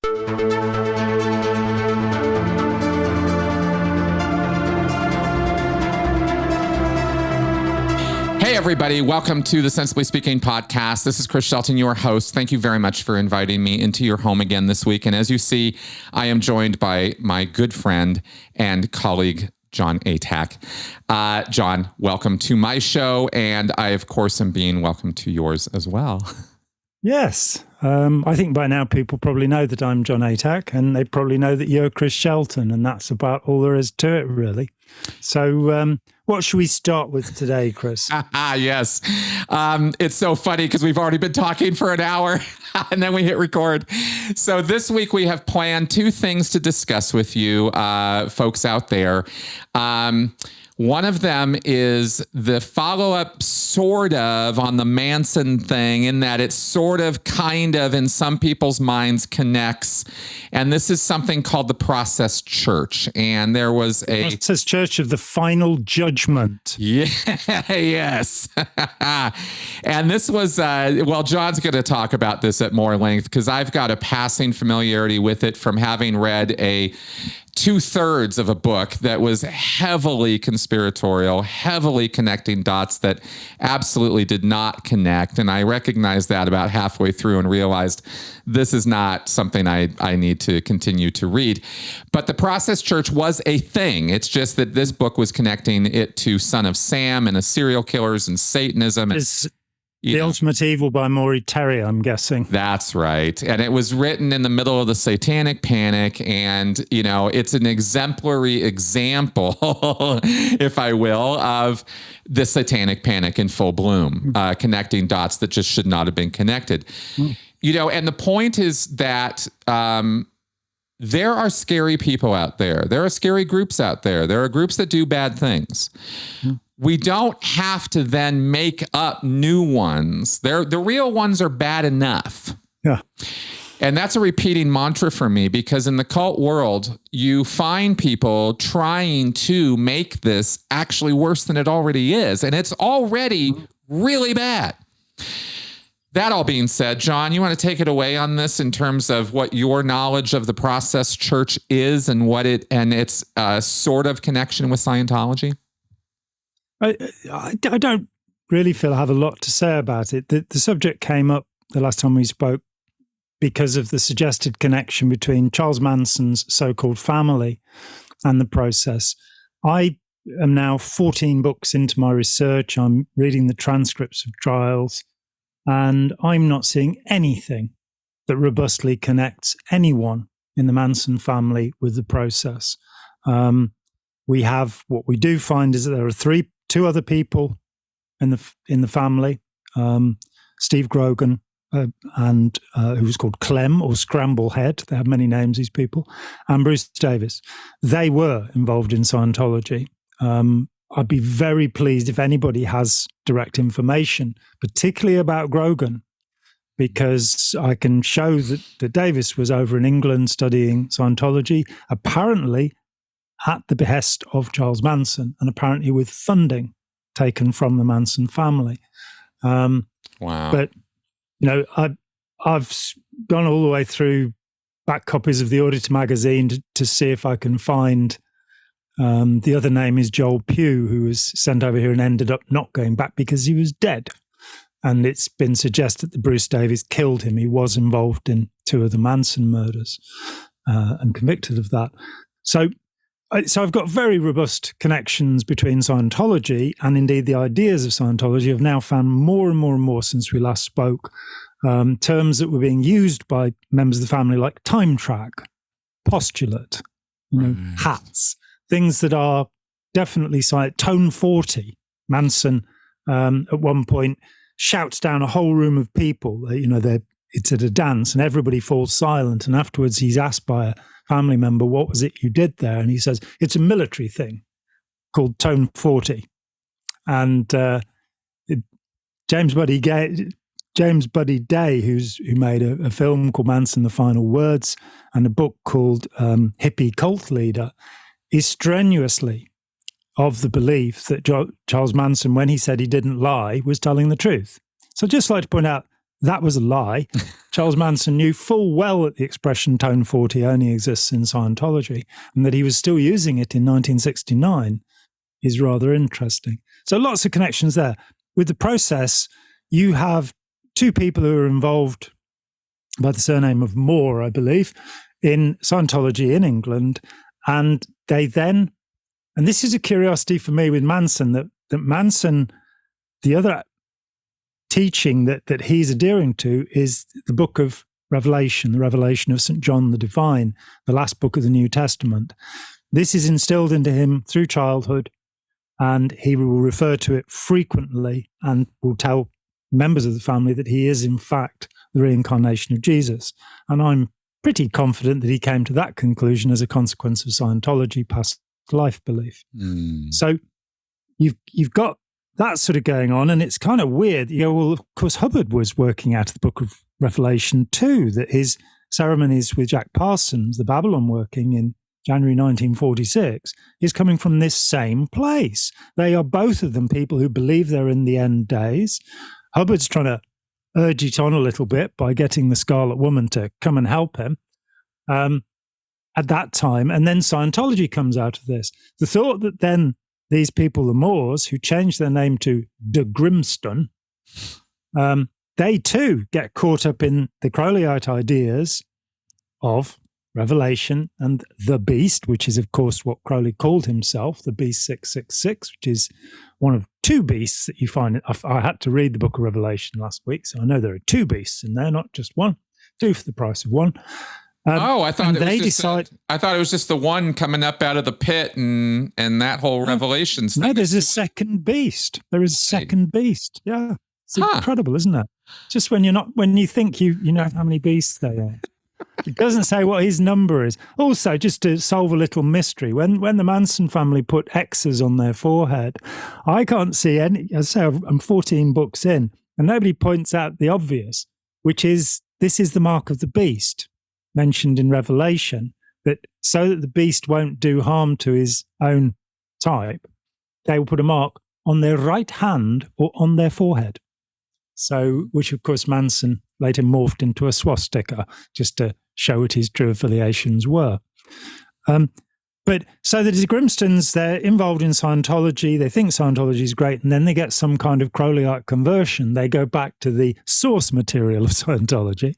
Hey, everybody. Welcome to the Sensibly Speaking podcast. This is Chris Shelton, your host. Thank you very much for inviting me into your home again this week. And as you see, I am joined by my good friend and colleague, Jon Atack. Jon, welcome to my show. And I, of course, am being welcome to yours as well. Yes. I think by now people probably know that I'm Jon Atack, and they probably know that you're Chris Shelton, and that's about all there is to it, really. So what should we start with today, Chris? Yes. It's so funny because we've already been talking for an hour and then we hit record. So this week we have planned two things to discuss with you, folks out there. One of them is the follow-up sort of on the Manson thing, in that it sort of kind of in some people's minds connects. And this is something called the Process Church. And there was a Process Church of the Final Judgment. Yeah, yes. And this was, well, Jon's going to talk about this at more length because I've got a passing familiarity with it from having read a 2/3 of a book that was heavily conspiratorial, heavily connecting dots that absolutely did not connect. And I recognized that about halfway through and realized this is not something I need to continue to read. But the Process Church was a thing. It's just that this book was connecting it to Son of Sam and the serial killers and Satanism. The Ultimate Evil by Maury Terry, I'm guessing. That's right. And it was written in the middle of the Satanic Panic. And, you know, it's an exemplary example, if I will, of the Satanic Panic in full bloom, connecting dots that just should not have been connected. You know, and the point is that there are scary people out there. There are scary groups out there. There are groups that do bad things. We don't have to then make up new ones. The real ones are bad enough. Yeah. And that's a repeating mantra for me, because in the cult world, you find people trying to make this actually worse than it already is. And it's already really bad. That all being said, Jon, you want to take it away on this in terms of what your knowledge of the Process Church is and what it and its sort of connection with Scientology? I don't really feel I have a lot to say about it. The subject came up the last time we spoke because of the suggested connection between Charles Manson's so-called family and the process. I am now 14 books into my research. I'm reading the transcripts of trials, and I'm not seeing anything that robustly connects anyone in the Manson family with the process. What we do find is that there are two other people in the family, Steve Grogan and who was called Clem or Scramble Head. They have many names, these people, and Bruce Davis. They were involved in Scientology. I'd be very pleased if anybody has direct information, particularly about Grogan, because I can show that Davis was over in England studying Scientology, apparently at the behest of Charles Manson, and apparently with funding taken from the Manson family. Wow. But, you know, I've gone all the way through back copies of the Auditor magazine to see if I can find, the other name is Joel Pugh, who was sent over here and ended up not going back because he was dead. And it's been suggested that Bruce Davis killed him. He was involved in 2 of the Manson murders and convicted of that. So I've got very robust connections between Scientology and indeed the ideas of Scientology. I've now found more and more and more since we last spoke, terms that were being used by members of the family like time track, postulate, hats, things that are definitely tone 40. Manson at one point shouts down a whole room of people. It's at a dance and everybody falls silent. And afterwards he's asked by a family member, what was it you did there? And he says, it's a military thing called Tone 40. And James Buddy Day, who made a film called Manson, The Final Words, and a book called Hippie Cult Leader, is strenuously of the belief that Charles Manson, when he said he didn't lie, was telling the truth. So I'd just like to point out that was a lie. Charles Manson knew full well that the expression tone 40 only exists in Scientology, and that he was still using it in 1969 is rather interesting. So lots of connections there. With the process, you have two people who are involved by the surname of Moore, I believe, in Scientology in England. And they then, and this is a curiosity for me with Manson, that Manson, the other teaching that he's adhering to is the book of Revelation, the revelation of St. John the Divine, the last book of the New Testament. This is instilled into him through childhood, and he will refer to it frequently and will tell members of the family that he is, in fact, the reincarnation of Jesus. And I'm pretty confident that he came to that conclusion as a consequence of Scientology past life belief. So you've got that sort of going on, and it's kind of weird. You go, well, of course, Hubbard was working out of the book of Revelation too, that his ceremonies with Jack Parsons, the Babylon working in January 1946, is coming from this same place. They are both of them people who believe they're in the end days. Hubbard's trying to urge it on a little bit by getting the Scarlet Woman to come and help him at that time. And then Scientology comes out of this. The thought that then these people, the Moors, who changed their name to de Grimston, they too get caught up in the Crowleyite ideas of Revelation and the Beast, which is, of course, what Crowley called himself, the Beast 666, which is one of two beasts that you find. I had to read the book of Revelation last week, so I know there are two beasts in there, not just one, two for the price of one. I thought it was just the one coming up out of the pit and that whole Revelation thing. No, there's a second beast. There is a second beast. Yeah. It's incredible, isn't it? Just when you think you know how many beasts there are. It doesn't say what his number is. Also, just to solve a little mystery, when the Manson family put X's on their forehead, I can't see any. I say I'm 14 books in, and nobody points out the obvious, which is this is the mark of the beast mentioned in Revelation, that so that the beast won't do harm to his own type, they will put a mark on their right hand or on their forehead. So, which of course Manson later morphed into a swastika just to show what his true affiliations were. But so the de Grimstons, they're involved in Scientology. They think Scientology is great, and then they get some kind of Crowleyite conversion. They go back to the source material of Scientology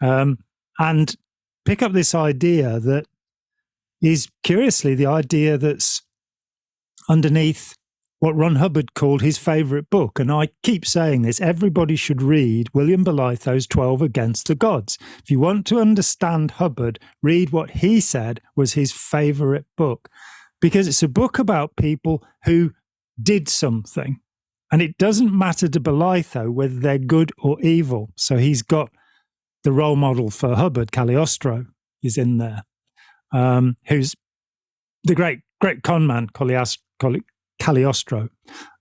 and pick up this idea that is, curiously, the idea that's underneath what Ron Hubbard called his favorite book. And I keep saying this, everybody should read William Bolitho's 12 Against the Gods. If you want to understand Hubbard, read what he said was his favorite book, because it's a book about people who did something. And it doesn't matter to Bolitho whether they're good or evil. So he's got the role model for Hubbard, Cagliostro, is in there, who's the great con man, Cagliostro.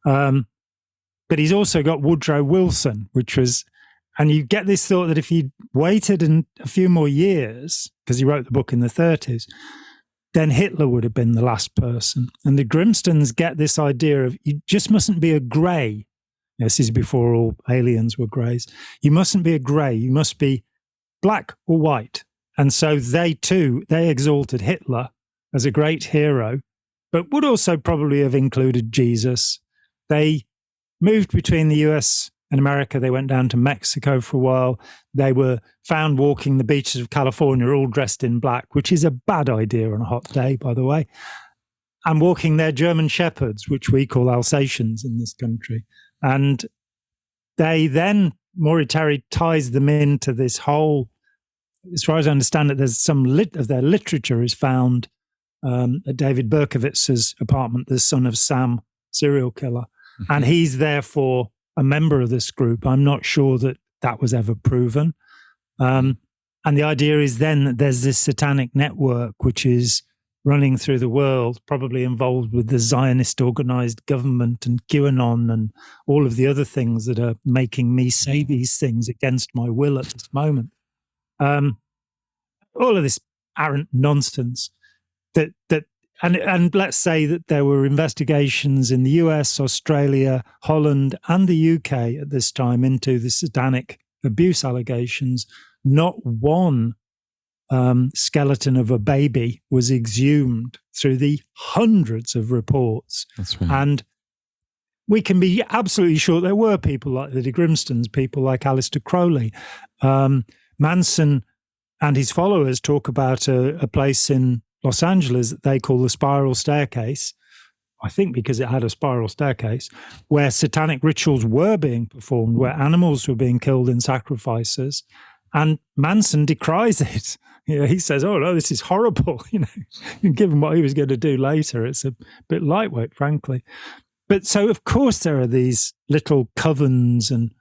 But he's also got Woodrow Wilson, which was, and you get this thought that if he waited a few more years, because he wrote the book in the 30s, then Hitler would have been the last person. And the Grimstons get this idea of you just mustn't be a grey. This is before all aliens were greys. You mustn't be a grey. You must be black or white. And so they too, they exalted Hitler as a great hero, but would also probably have included Jesus. They moved between the US and America. They went down to Mexico for a while. They were found walking the beaches of California all dressed in black, which is a bad idea on a hot day, by the way, and walking their German shepherds, which we call Alsatians in this country. And they then, Maury Terry ties them into this whole, as far as I understand it, there's some of their literature is found at David Berkowitz's apartment, the son of Sam, serial killer. Mm-hmm. And he's therefore a member of this group. I'm not sure that was ever proven. And the idea is then that there's this satanic network which is running through the world, probably involved with the Zionist organized government and QAnon and all of the other things that are making me say these things against my will at this moment. All of this arrant nonsense and let's say that there were investigations in the US, Australia, Holland, and the UK at this time into the satanic abuse allegations, not one skeleton of a baby was exhumed through the hundreds of reports. That's right. And we can be absolutely sure there were people like the de Grimstons, people like Aleister Crowley. Manson and his followers talk about a place in Los Angeles that they call the Spiral Staircase, I think because it had a spiral staircase, where satanic rituals were being performed, where animals were being killed in sacrifices. And Manson decries it. He says, "Oh no, this is horrible." Given what he was going to do later, it's a bit lightweight, frankly. But so, of course, there are these little covens and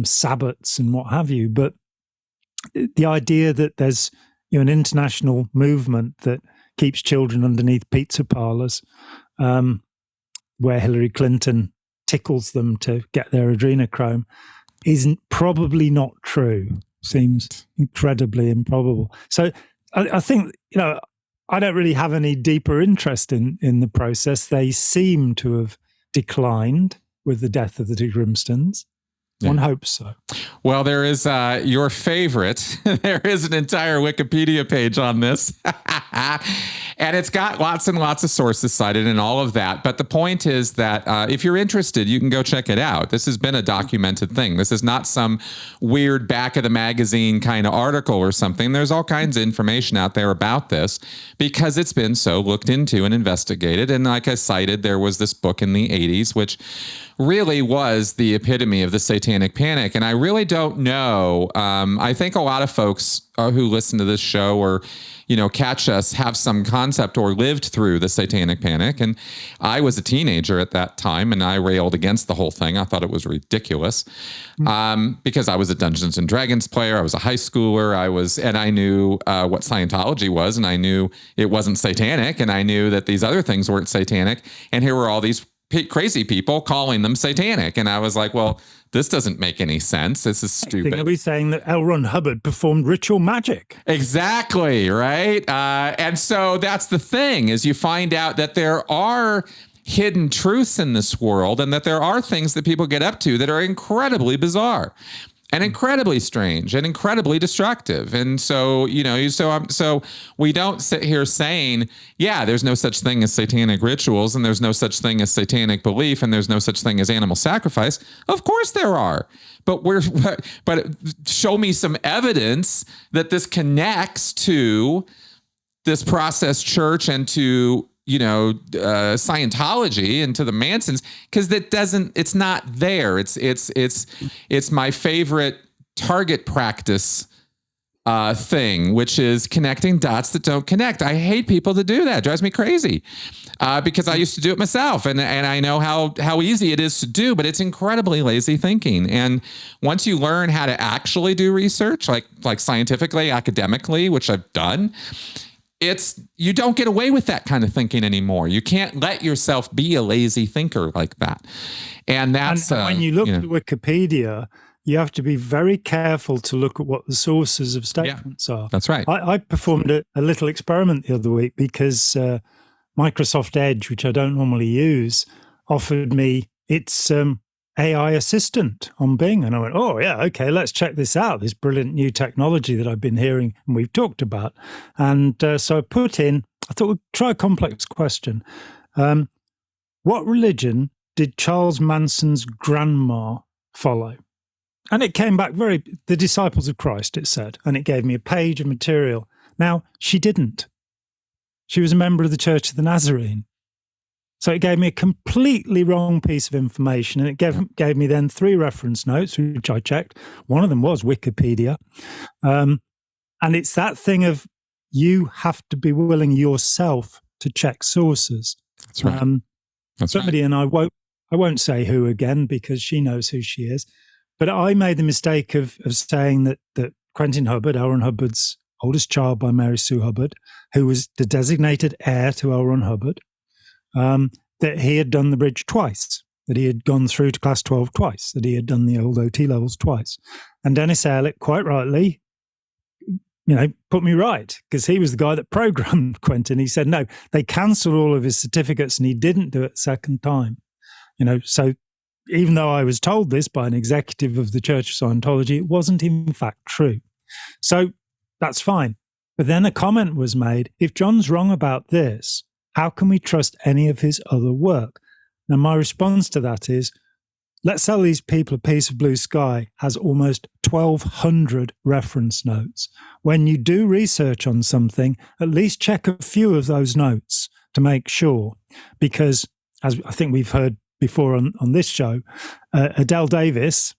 sabbats and what have you. But the idea that there's an international movement that keeps children underneath pizza parlors, where Hillary Clinton tickles them to get their adrenochrome, isn't probably not true. Seems incredibly improbable. So I think, I don't really have any deeper interest in the process. They seem to have declined with the death of the de Grimstons. Yeah. One hopes so. Well, there is your favorite. There is an entire Wikipedia page on this. And it's got lots and lots of sources cited and all of that. But the point is that if you're interested, you can go check it out. This has been a documented thing. This is not some weird back of the magazine kind of article or something. There's all kinds of information out there about this because it's been so looked into and investigated. And like I cited, there was this book in the 80s, which really was the epitome of the satanic panic. And I really don't know. I think a lot of folks who listen to this show or, catch us have some concept or lived through the satanic panic. And I was a teenager at that time and I railed against the whole thing. I thought it was ridiculous because I was a Dungeons and Dragons player. I was a high schooler. And I knew what Scientology was, and I knew it wasn't satanic, and I knew that these other things weren't satanic. And here were all these crazy people calling them satanic. And I was like, well, this doesn't make any sense. This is stupid. Are we saying that L. Ron Hubbard performed ritual magic? Exactly, right? And so that's the thing, is you find out that there are hidden truths in this world and that there are things that people get up to that are incredibly bizarre and incredibly strange and incredibly destructive. And so, so we don't sit here saying, yeah, there's no such thing as satanic rituals and there's no such thing as satanic belief and there's no such thing as animal sacrifice. Of course there are. But show me some evidence that this connects to this processed church and to Scientology and to the Mansons, because it's not there. It's my favorite target practice thing, which is connecting dots that don't connect. I hate people that do that. It drives me crazy because I used to do it myself, and I know how easy it is to do, but it's incredibly lazy thinking. And once you learn how to actually do research, like scientifically, academically, which I've done, you don't get away with that kind of thinking anymore. You can't let yourself be a lazy thinker like that. And that's when you look at Wikipedia, you have to be very careful to look at what the sources of statements are. That's right. I performed a little experiment the other week because Microsoft Edge, which I don't normally use, offered me its AI assistant on Bing. And I went, oh, yeah, okay, let's check this out, this brilliant new technology that I've been hearing and we've talked about. And so I thought we'd try a complex question. What religion did Charles Manson's grandma follow? And it came back the Disciples of Christ, it said, and it gave me a page of material. Now, she didn't. She was a member of the Church of the Nazarene. So it gave me a completely wrong piece of information, and it gave me then 3 reference notes, which I checked. One of them was Wikipedia. And it's that thing of you have to be willing yourself to check sources. That's right. Somebody, and I won't say who again because she knows who she is, but I made the mistake of saying that Quentin Hubbard, L. Ron Hubbard's oldest child by Mary Sue Hubbard, who was the designated heir to L. Ron Hubbard, that he had done the bridge twice, that he had gone through to class 12 twice, that he had done the old OT levels twice. And Dennis Ehrlich, quite rightly, put me right, because he was the guy that programmed Quentin. He said, no, they cancelled all of his certificates and he didn't do it a second time. So even though I was told this by an executive of the Church of Scientology, it wasn't in fact true. So that's fine. But then a comment was made, if Jon's wrong about this, how can we trust any of his other work? Now, my response to that is, Let's Sell These People a Piece of Blue Sky has almost 1,200 reference notes. When you do research on something, at least check a few of those notes to make sure. Because, as I think we've heard before on this show, Adele Davis,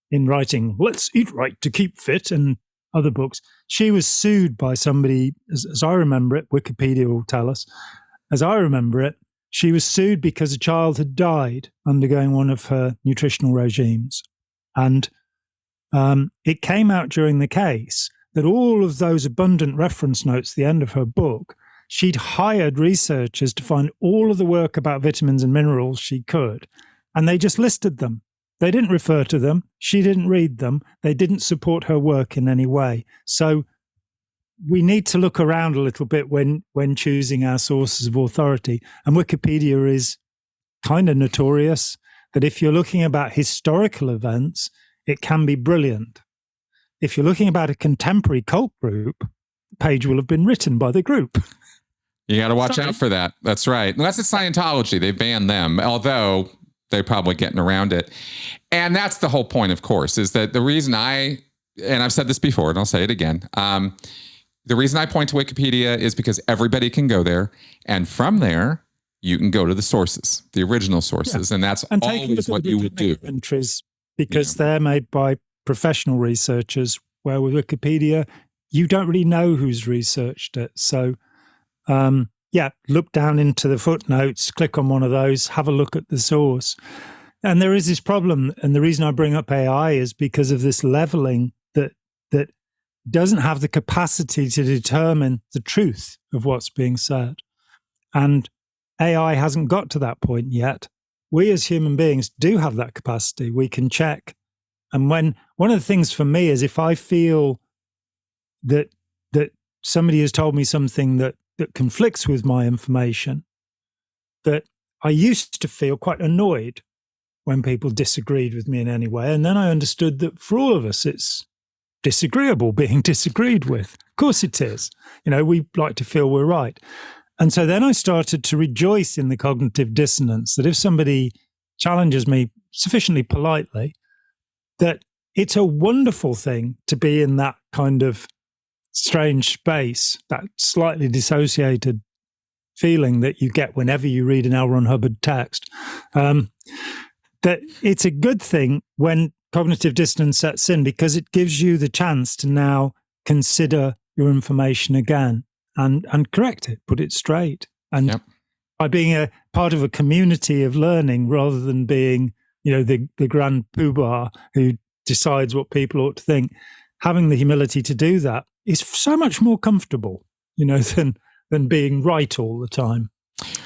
in writing Let's Eat Right to Keep Fit and other books, she was sued by somebody, as I remember it, Wikipedia will tell us, as I remember it, she was sued because a child had died undergoing one of her nutritional regimes. And it came out during the case that all of those abundant reference notes at the end of her book, she'd hired researchers to find all of the work about vitamins and minerals she could, and they just listed them. They didn't refer to them. She didn't read them. They didn't support her work in any way. So we need to look around a little bit when choosing our sources of authority. And Wikipedia is kind of notorious that if you're looking about historical events, it can be brilliant. If you're looking about a contemporary cult group, the page will have been written by the group. You got to watch out for that. That's right. Unless it's Scientology, they banned them, although they're probably getting around it. And that's the whole point, of course, is that the reason and I've said this before and I'll say it again, the reason I point to Wikipedia is because everybody can go there. And from there, you can go to the sources, the original sources. Yeah. And that's always what you would do. Entries, because they're made by professional researchers, where with Wikipedia, you don't really know who's researched it. So, look down into the footnotes, click on one of those, have a look at the source. And there is this problem. And the reason I bring up AI is because of this leveling that doesn't have the capacity to determine the truth of what's being said. And AI hasn't got to that point yet. We as human beings do have that capacity. We can check. And one of the things for me is if I feel that somebody has told me something that conflicts with my information, that I used to feel quite annoyed when people disagreed with me in any way. And then I understood that for all of us, it's disagreeable being disagreed with. Of course it is. We like to feel we're right. And so then I started to rejoice in the cognitive dissonance that if somebody challenges me sufficiently politely, that it's a wonderful thing to be in that kind of strange space, that slightly dissociated feeling that you get whenever you read an L. Ron Hubbard text. That it's a good thing when cognitive dissonance sets in, because it gives you the chance to now consider your information again and correct it, put it straight. And by being a part of a community of learning rather than being, the grand poobah who decides what people ought to think, having the humility to do that is so much more comfortable, than being right all the time.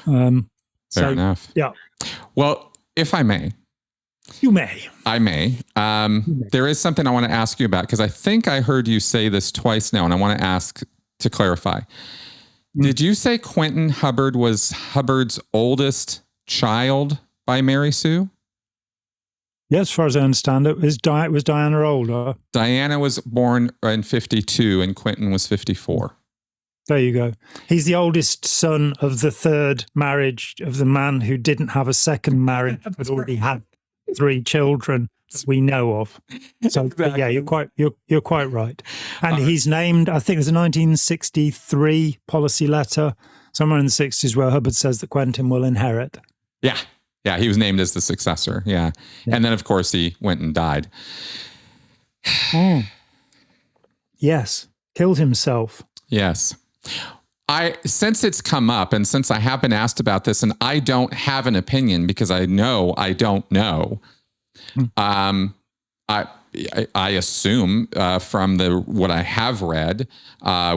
Fair enough. Yeah. Well, if I may. You may. I may. There is something I want to ask you about, because I think I heard you say this twice now, and I want to ask to clarify. Did you say Quentin Hubbard was Hubbard's oldest child by Mary Sue? Yes, as far as I understand it, was Diana older? Diana was born in 52 and Quentin was 54. There you go. He's the oldest son of the third marriage of the man who didn't have a second marriage, but already had 3 children that we know of. So exactly. Yeah, you're quite right. And he's named, I think there's a 1963 policy letter somewhere in the 60s where Hubbard says that Quentin will inherit. Yeah. Yeah, he was named as the successor. Yeah. And then, of course, he went and died. Yes. Killed himself. Yes. Since it's come up and since I have been asked about this and I don't have an opinion because I know I don't know, I assume from what I have read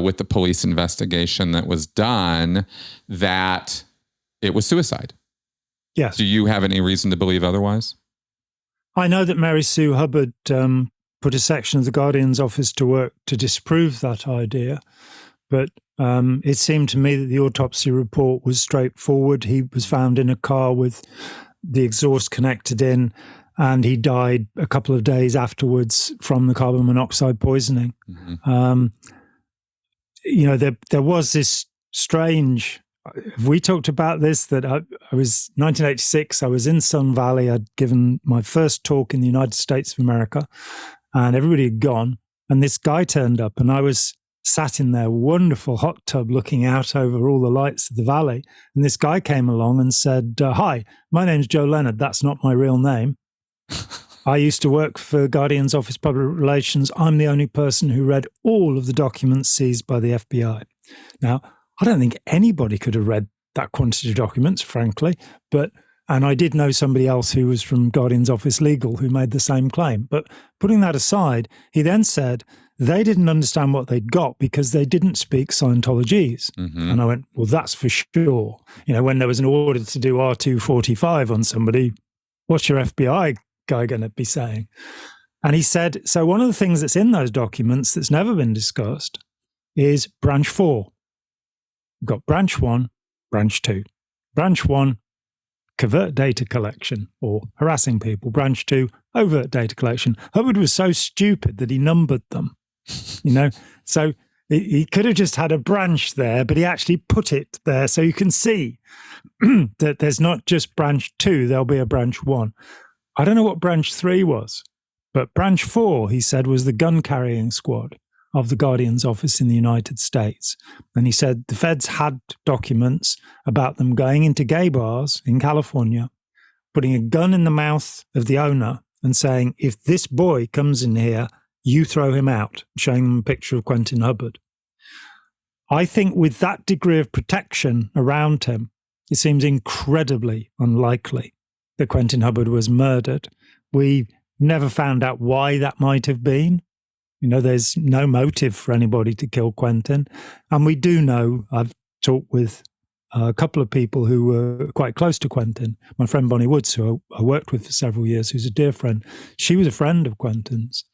with the police investigation that was done that it was suicide. Yes. Do you have any reason to believe otherwise? I know that Mary Sue Hubbard put a section of the Guardian's office to work to disprove that idea, but it seemed to me that the autopsy report was straightforward. He was found in a car with the exhaust connected in, and he died a couple of days afterwards from the carbon monoxide poisoning. Mm-hmm. There was this strange. We talked about this, that I was 1986. I was in Sun Valley. I'd given my first talk in the United States of America, and everybody had gone. And this guy turned up, and I was sat in their wonderful hot tub looking out over all the lights of the valley. And this guy came along and said, "Hi, my name's Joe Leonard. That's not my real name. I used to work for Guardian's Office of Public Relations. I'm the only person who read all of the documents seized by the FBI." Now, I don't think anybody could have read that quantity of documents, frankly, and I did know somebody else who was from Guardian's Office Legal who made the same claim. But putting that aside, he then said they didn't understand what they'd got because they didn't speak Scientologese. Mm-hmm. And I went, well, that's for sure. When there was an order to do R245 on somebody, what's your FBI guy going to be saying? And he said, so one of the things that's in those documents that's never been discussed is branch 4. We've got branch 1, branch 2. Branch 1, covert data collection or harassing people. Branch 2, overt data collection. Hubbard was so stupid that he numbered them, So he could have just had a branch there, but he actually put it there so you can see that there's not just branch 2, there'll be a branch 1. I don't know what branch 3 was, but branch 4, he said, was the gun carrying squad of the Guardian's office in the United States. And he said the feds had documents about them going into gay bars in California, putting a gun in the mouth of the owner and saying, if this boy comes in here, you throw him out, showing them a picture of Quentin Hubbard. I think with that degree of protection around him, it seems incredibly unlikely that Quentin Hubbard was murdered. We never found out why that might have been. There's no motive for anybody to kill Quentin. And we do know, I've talked with a couple of people who were quite close to Quentin. My friend Bonnie Woods, who I worked with for several years, who's a dear friend, she was a friend of Quentin's.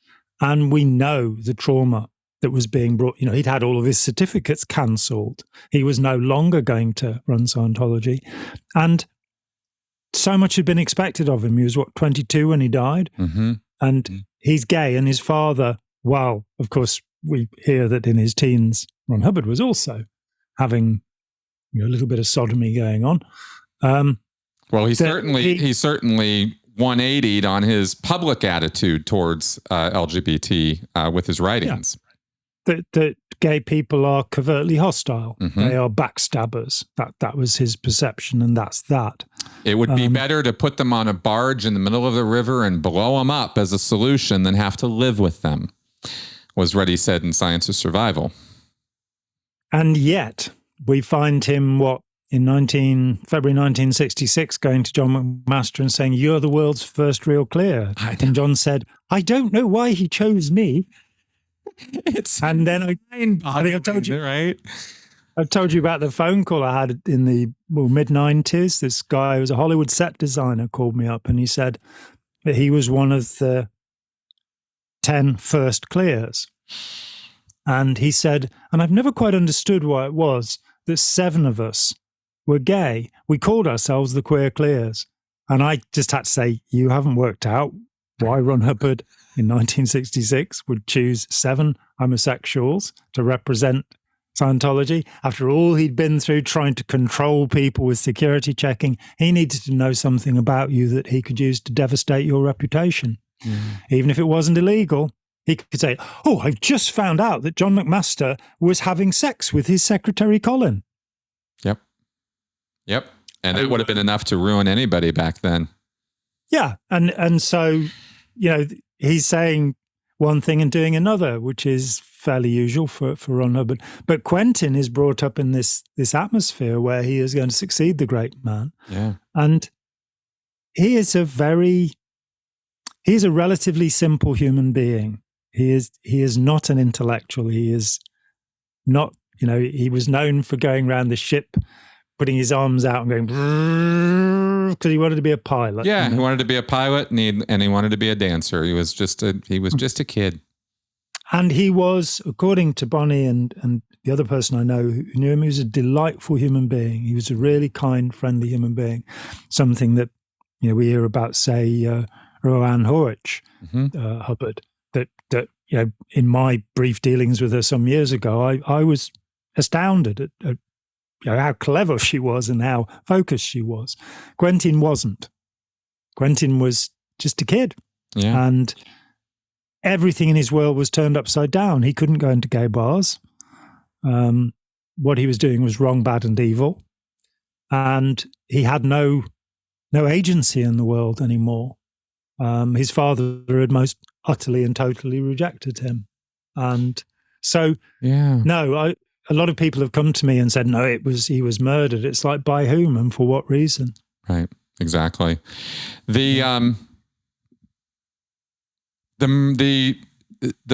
And we know the trauma that was being brought. He'd had all of his certificates cancelled. He was no longer going to run Scientology. And so much had been expected of him. He was, 22 when he died? Mm-hmm. And he's gay, and his father, well, of course, we hear that in his teens, Ron Hubbard was also having a little bit of sodomy going on. Well, he certainly 180'd on his public attitude towards LGBT with his writings. Yeah. That gay people are covertly hostile. Mm-hmm. They are backstabbers. That was his perception, and that's that. It would be better to put them on a barge in the middle of the river and blow them up as a solution than have to live with them, was Reddy said in Science of Survival. And yet, we find him, in February 1966, going to John McMaster and saying, "You're the world's first real clear." And John said, "I don't know why he chose me." And then I think I've told you, right? I've told you about the phone call I had in the mid-90s. This guy who was a Hollywood set designer called me up, and he said that he was one of the 10 first clears. And he said, and I've never quite understood why it was that 7 of us were gay. We called ourselves the Queer Clears. And I just had to say, you haven't worked out why Ron Hubbard in 1966 would choose 7 homosexuals to represent Scientology. After all he'd been through trying to control people with security checking, he needed to know something about you that he could use to devastate your reputation. Mm. Even if it wasn't illegal, he could say, "Oh, I've just found out that John McMaster was having sex with his secretary, Colin." Yep. And that would have been enough to ruin anybody back then. Yeah. And so, he's saying one thing and doing another, which is fairly usual for Ron Hubbard. But Quentin is brought up in this atmosphere where he is going to succeed the great man. Yeah. And he is a relatively simple human being. He is not an intellectual. He is not, he was known for going around the ship, putting his arms out and going, because he wanted to be a pilot. Yeah, he wanted to be a pilot and he wanted to be a dancer. He was just a kid. And he was, according to Bonnie and the other person I know who knew him, he was a delightful human being. He was a really kind, friendly human being. Something that, we hear about, say, Roanne Horwich Mm-hmm. Hubbard, that in my brief dealings with her some years ago, I was astounded at how clever she was and how focused she was. Quentin wasn't. Quentin was just a kid. Yeah. And everything in his world was turned upside down. He couldn't go into gay bars. What he was doing was wrong, bad, and evil. And he had no agency in the world anymore. His father had most utterly and totally rejected him. And so, a lot of people have come to me and said, no, he was murdered. It's like, by whom and for what reason? Right. Exactly. The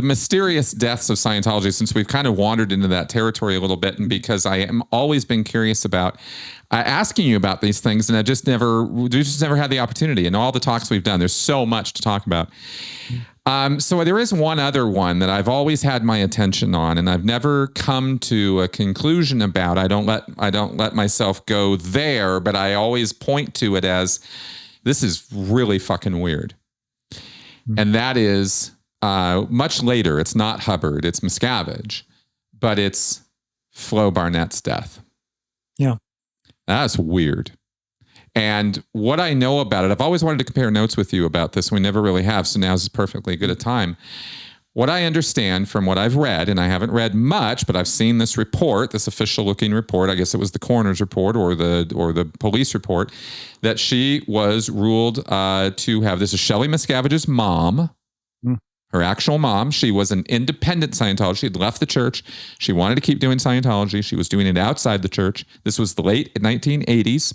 mysterious deaths of Scientology, since we've kind of wandered into that territory a little bit, and because I am always been curious about asking you about these things, and we just never had the opportunity. And all the talks we've done, there's so much to talk about. So there is one other one that I've always had my attention on, and I've never come to a conclusion about. I don't let myself go there, but I always point to it as, this is really fucking weird. And that is much later. It's not Hubbard, it's Miscavige, but it's Flo Barnett's death. Yeah. That's weird. And what I know about it, I've always wanted to compare notes with you about this. We never really have, so now is perfectly good a time. What I understand from what I've read, and I haven't read much, but I've seen this report, this official-looking report. I guess it was the coroner's report or the police report, that she was ruled to have. This is Shelley Miscavige's mom, her actual mom. She was an independent Scientologist. She had left the church. She wanted to keep doing Scientology. She was doing it outside the church. This was the late 1980s.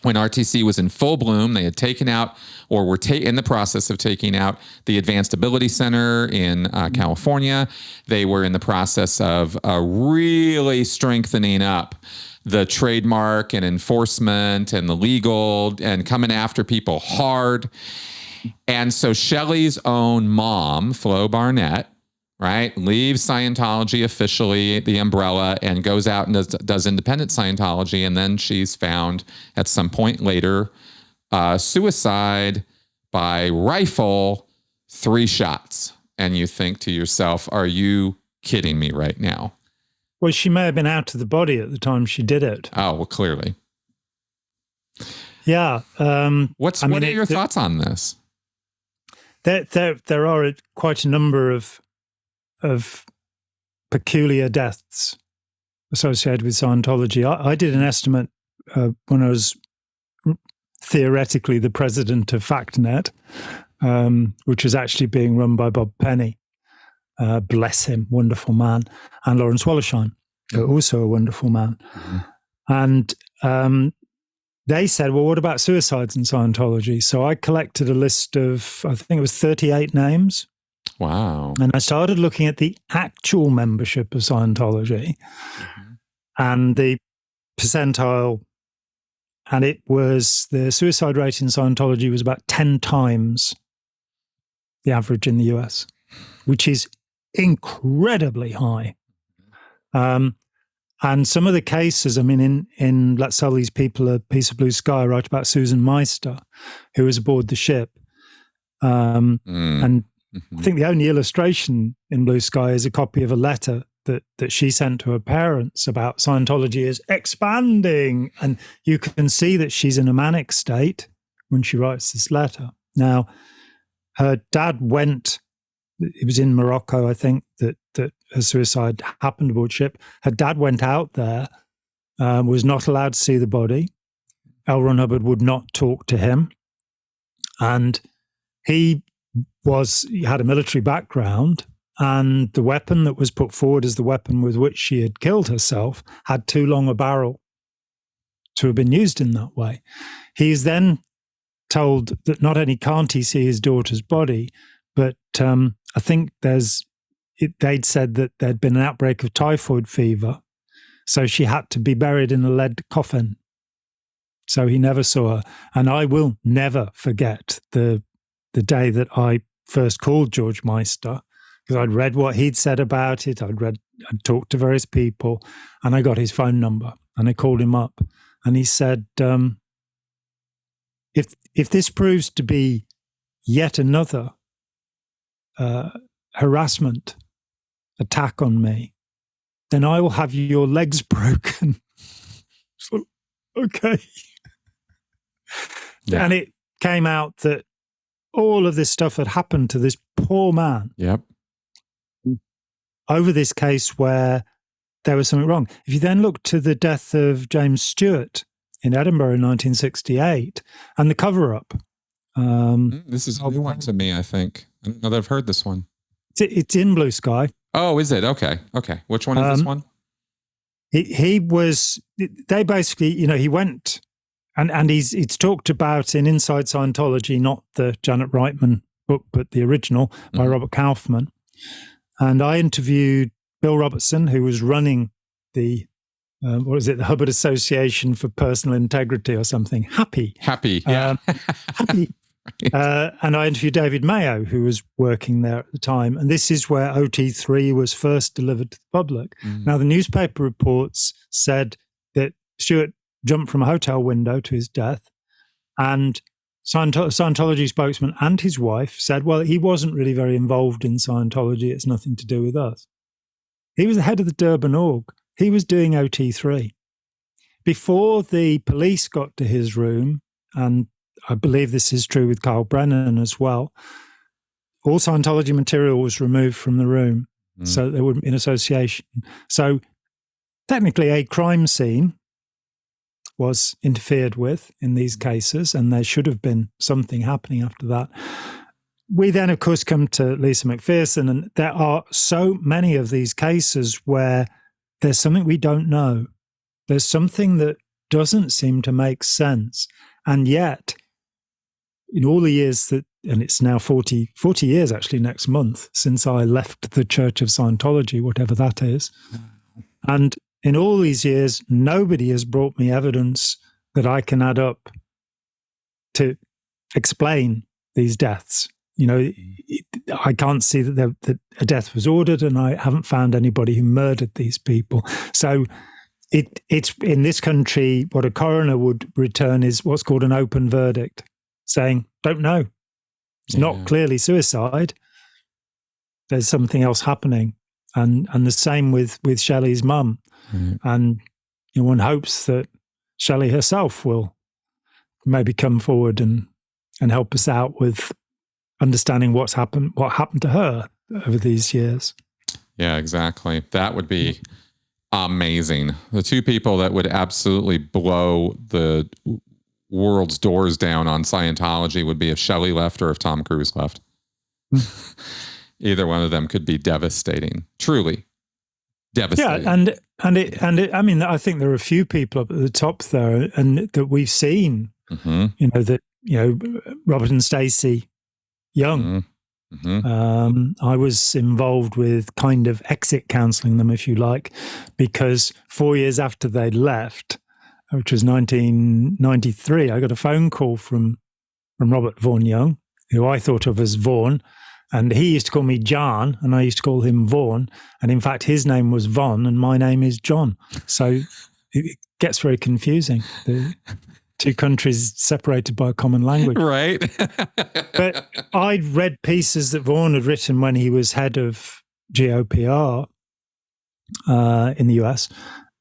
When RTC was in full bloom. They had taken out, or were in the process of taking out, the Advanced Ability Center in California. They were in the process of really strengthening up the trademark and enforcement and the legal, and coming after people hard. And so Shelley's own mom, Flo Barnett, right, leaves Scientology officially, the umbrella, and goes out and does independent Scientology. And then she's found at some point later, suicide by rifle, 3 shots. And you think to yourself, are you kidding me right now? Well, she may have been out of the body at the time she did it. Oh, well, clearly. Yeah. What are your thoughts on this? There are quite a number of peculiar deaths associated with Scientology. I did an estimate when I was theoretically the president of FactNet, which was actually being run by Bob Penny. Bless him, wonderful man, and Lawrence Wollersheim, also a wonderful man. And they said, well, what about suicides in Scientology? So I collected a list of, I think it was 38 names. Wow. And I started looking at the actual membership of Scientology and the percentile. And it was, the suicide rate in Scientology was about 10 times the average in the US, which is incredibly high. And some of the cases, I mean, in Let's Sell These People a Piece of Blue Sky, I write about Susan Meister, who was aboard the ship. And I think the only illustration in Blue Sky is a copy of a letter that she sent to her parents about Scientology is expanding. And you can see that she's in a manic state when she writes this letter. Now, her dad went, it was in Morocco, I think, that her suicide happened aboard ship. Her dad went out there, was not allowed to see the body. L. Ron Hubbard would not talk to him. And he had a military background, and the weapon that was put forward as the weapon with which she had killed herself had too long a barrel to have been used in that way. He's then told that not only can't he see his daughter's body, but I think they'd said that there'd been an outbreak of typhoid fever, so she had to be buried in a lead coffin. So he never saw her. And I will never forget the day that I first called George Meister, because I'd read what he'd said about it. I'd talked to various people, and I got his phone number, and I called him up, and he said, if this proves to be yet another harassment attack on me, then I will have your legs broken. So, okay. Yeah. And it came out that all of this stuff had happened to this poor man. Yep. Over this case where there was something wrong. If you then look to the death of James Stewart in Edinburgh in 1968 and the cover-up. This is a new one to me, I think. I don't know that I've heard this one. It's in Blue Sky. Oh, is it? Okay. Which one is this one? He was, they basically, he went, and it's talked about in Inside Scientology, not the Janet Reitman book, but the original by Robert Kaufman. And I interviewed Bill Robertson, who was running the, the Hubbard Association for Personal Integrity or something. Happy. Yeah. Happy. And I interviewed David Mayo, who was working there at the time. And this is where OT3 was first delivered to the public. Now, the newspaper reports said that Stewart jumped from a hotel window to his death. And Scientology spokesman and his wife said, well, he wasn't really very involved in Scientology. It's nothing to do with us. He was the head of the Durban org. He was doing OT3. Before the police got to his room, and I believe this is true with Carl Brennan as well, all Scientology material was removed from the room so there wouldn't be an association. So technically a crime scene was interfered with in these cases, and there should have been something happening after that. We then, of course, come to Lisa McPherson, and there are so many of these cases where there's something we don't know. There's something that doesn't seem to make sense. And yet, in all the years that, and it's now 40 years actually next month since I left the Church of Scientology, whatever that is. And in all these years, nobody has brought me evidence that I can add up to explain these deaths. I can't see that a death was ordered, and I haven't found anybody who murdered these people. So it's in this country, what a coroner would return is what's called an open verdict, saying, don't know. It's not clearly suicide. There's something else happening. And the same with Shelley's mum. And one hopes that Shelley herself will maybe come forward and help us out with understanding what happened to her over these years. Yeah, exactly. That would be amazing. The two people that would absolutely blow the world's doors down on Scientology would be if Shelley left or if Tom Cruise left. Either one of them could be devastating. Truly devastating. Yeah, and I mean, I think there are a few people up at the top there, and that we've seen. Robert and Stacey Young. I was involved with kind of exit counselling them, if you like, because 4 years after they'd left, which was 1993, I got a phone call from Robert Vaughan Young, who I thought of as Vaughan, and he used to call me John, and I used to call him Vaughan, and in fact his name was Von, and my name is John. So it gets very confusing. The two countries separated by a common language. Right. But I'd read pieces that Vaughan had written when he was head of GOPR in the US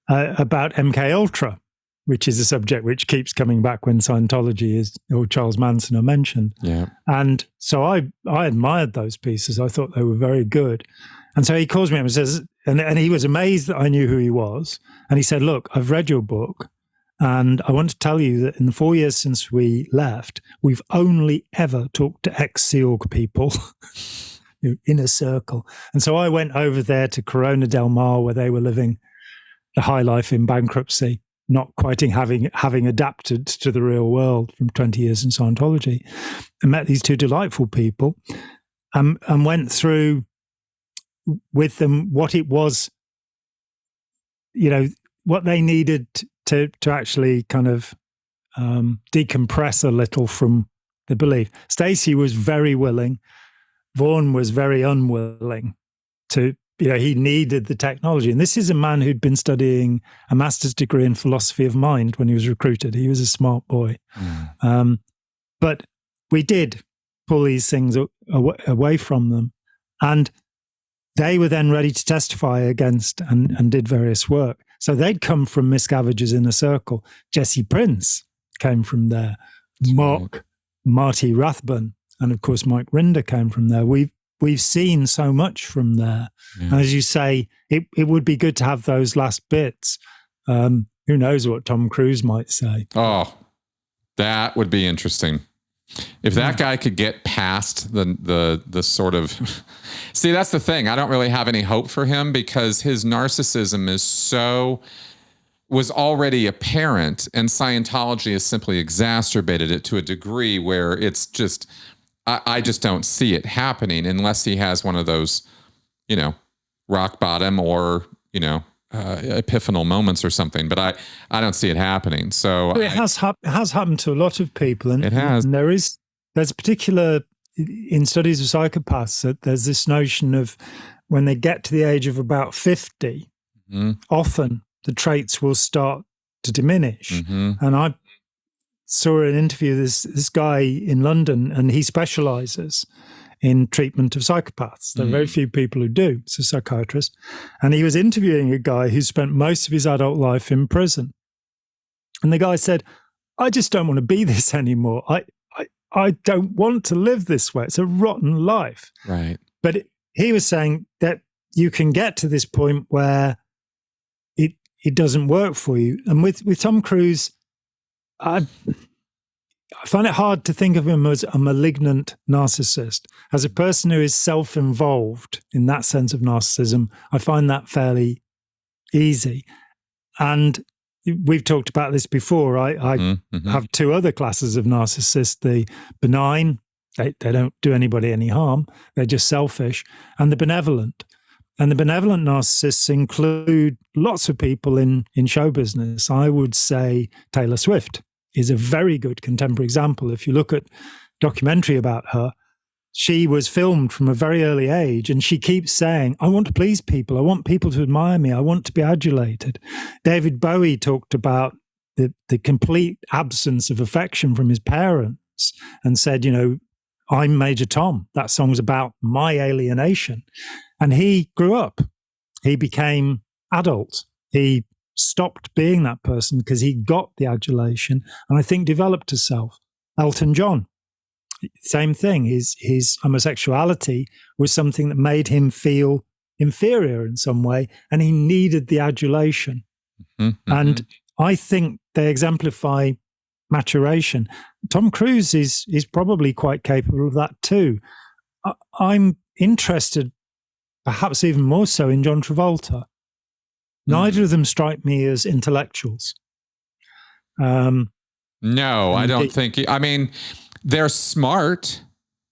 about MK Ultra, which is a subject which keeps coming back when Scientology or Charles Manson are mentioned. Yeah. And so I admired those pieces. I thought they were very good. And so he calls me up and says, and he was amazed that I knew who he was. And he said, look, I've read your book, and I want to tell you that in the 4 years since we left, we've only ever talked to ex-Sea Org people, inner circle. And so I went over there to Corona del Mar, where they were living the high life in bankruptcy, not quite having adapted to the real world from 20 years in Scientology, and met these two delightful people, and went through with them what it was, what they needed to actually kind of decompress a little from the belief. Stacey was very willing. Vaughan was very unwilling to, he needed the technology. And this is a man who'd been studying a master's degree in philosophy of mind when he was recruited. He was a smart boy. But we did pull these things away from them. And they were then ready to testify against and did various work. So they'd come from Miscavige's inner circle. Jesse Prince came from there. Marty Rathbun, and of course Mike Rinder came from there. We've seen so much from there. Yeah. As you say, it would be good to have those last bits. Who knows what Tom Cruise might say? Oh, that would be interesting. If that guy could get past the sort of, see, that's the thing. I don't really have any hope for him because his narcissism was already apparent, and Scientology has simply exacerbated it to a degree where it's just, I just don't see it happening unless he has one of those, rock bottom or, epiphanal moments or something, but I don't see it happening. So it has happened to a lot of people, and it has. And there's a particular in studies of psychopaths that there's this notion of when they get to the age of about 50, often the traits will start to diminish. And I saw an interview this guy in London, and he specializes in treatment of psychopaths. There are very few people who do. It's a psychiatrist. And he was interviewing a guy who spent most of his adult life in prison. And the guy said, I just don't want to be this anymore. I don't want to live this way. It's a rotten life. Right. But he was saying that you can get to this point where it doesn't work for you. And with Tom Cruise, I find it hard to think of him as a malignant narcissist. As a person who is self-involved in that sense of narcissism, I find that fairly easy. And we've talked about this before. I have two other classes of narcissists: the benign, they don't do anybody any harm, they're just selfish, and the benevolent. And the benevolent narcissists include lots of people in show business. I would say Taylor Swift is a very good contemporary example. If you look at documentary about her, she was filmed from a very early age, and she keeps saying, I want to please people. I want people to admire me. I want to be adulated. David Bowie talked about the complete absence of affection from his parents and said, I'm Major Tom. That song's about my alienation. And he grew up. He became adult. He stopped being that person because he got the adulation and I think developed himself. Elton John, same thing. His homosexuality was something that made him feel inferior in some way, and he needed the adulation. And I think they exemplify maturation. Tom Cruise is probably quite capable of that too. I'm interested, perhaps even more so, in John Travolta. Neither of them strike me as intellectuals. No, I don't think. I mean, they're smart.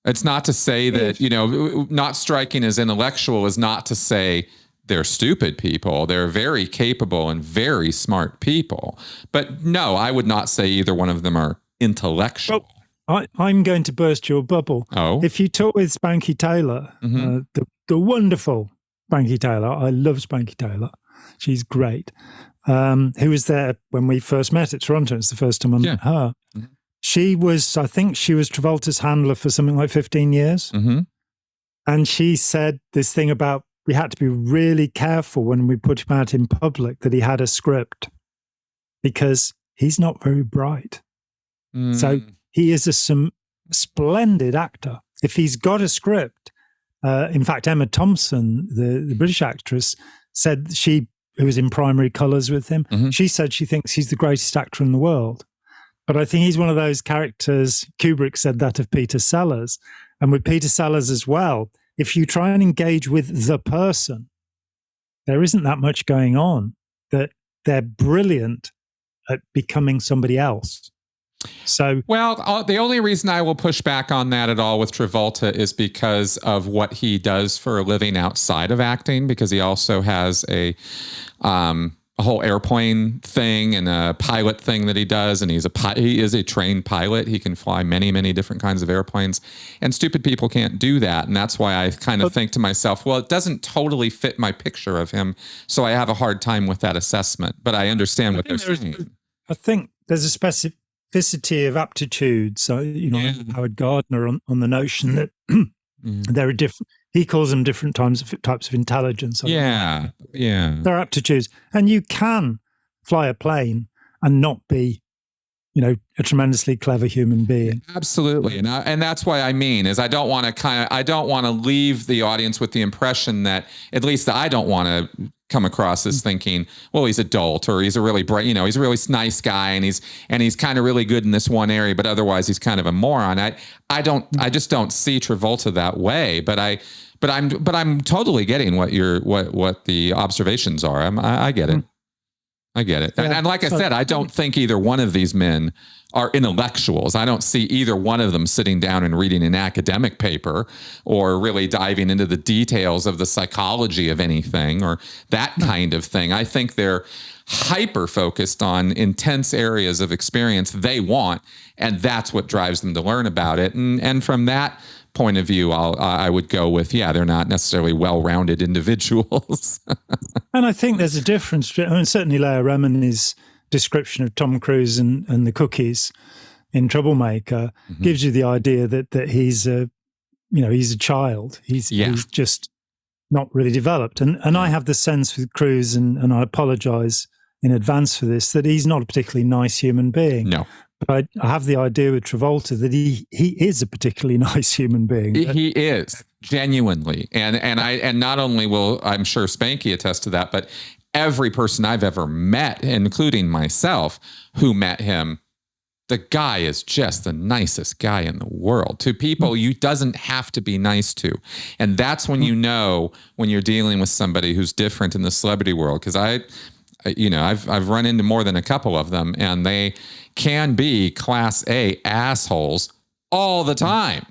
It's not to say that, not striking as intellectual is not to say they're stupid people. They're very capable and very smart people. But no, I would not say either one of them are intellectual. Well, I'm going to burst your bubble. Oh. If you talk with Spanky Taylor, the wonderful Spanky Taylor, I love Spanky Taylor. She's great. Who was there when we first met at Toronto? It's the first time I met her. I think she was Travolta's handler for something like 15 years. And she said this thing about we had to be really careful when we put him out in public that he had a script because he's not very bright. So he is some splendid actor. If he's got a script, in fact, Emma Thompson, the British actress, said who was in Primary Colours with him, she said she thinks he's the greatest actor in the world. But I think he's one of those characters, Kubrick said that of Peter Sellers, and with Peter Sellers as well, if you try and engage with the person, there isn't that much going on, that they're brilliant at becoming somebody else. So, well, the only reason I will push back on that at all with Travolta is because of what he does for a living outside of acting, because he also has a whole airplane thing and a pilot thing that he does. And he is a trained pilot. He can fly many, many different kinds of airplanes, and stupid people can't do that. And that's why I kind of think to myself, well, it doesn't totally fit my picture of him. So I have a hard time with that assessment, but I understand what they're saying. I think there's a specificity of aptitudes. So, Howard Gardner on the notion that there are different. He calls them different types of intelligence. Yeah. There are aptitudes, and you can fly a plane and not be, a tremendously clever human being. Absolutely. And that's why I don't want to leave the audience with the impression that, at least I don't want to come across as thinking, well, he's adult, or he's a really bright, he's a really nice guy, and he's kind of really good in this one area, but otherwise he's kind of a moron. I just don't see Travolta that way, but I'm totally getting what the observations are. I get it. I get it. And like I said, I don't think either one of these men are intellectuals. I don't see either one of them sitting down and reading an academic paper or really diving into the details of the psychology of anything or that kind of thing. I think they're hyper focused on intense areas of experience they want, and that's what drives them to learn about it. And from that point of view, I would go with, they're not necessarily well-rounded individuals. And I think there's a difference. Certainly Leah Remini's description of Tom Cruise and the cookies in Troublemaker gives you the idea that he's a child. He's just not really developed. And I have the sense with Cruise, and I apologize in advance for this, that he's not a particularly nice human being. No. But I have the idea with Travolta that he is a particularly nice human being. He is, genuinely. And not only will, I'm sure, Spanky attest to that, but every person I've ever met, including myself, who met him, the guy is just the nicest guy in the world. To people you doesn't have to be nice to. And that's when you know when you're dealing with somebody who's different in the celebrity world. Because I've run into more than a couple of them, and they can be class A assholes all the time,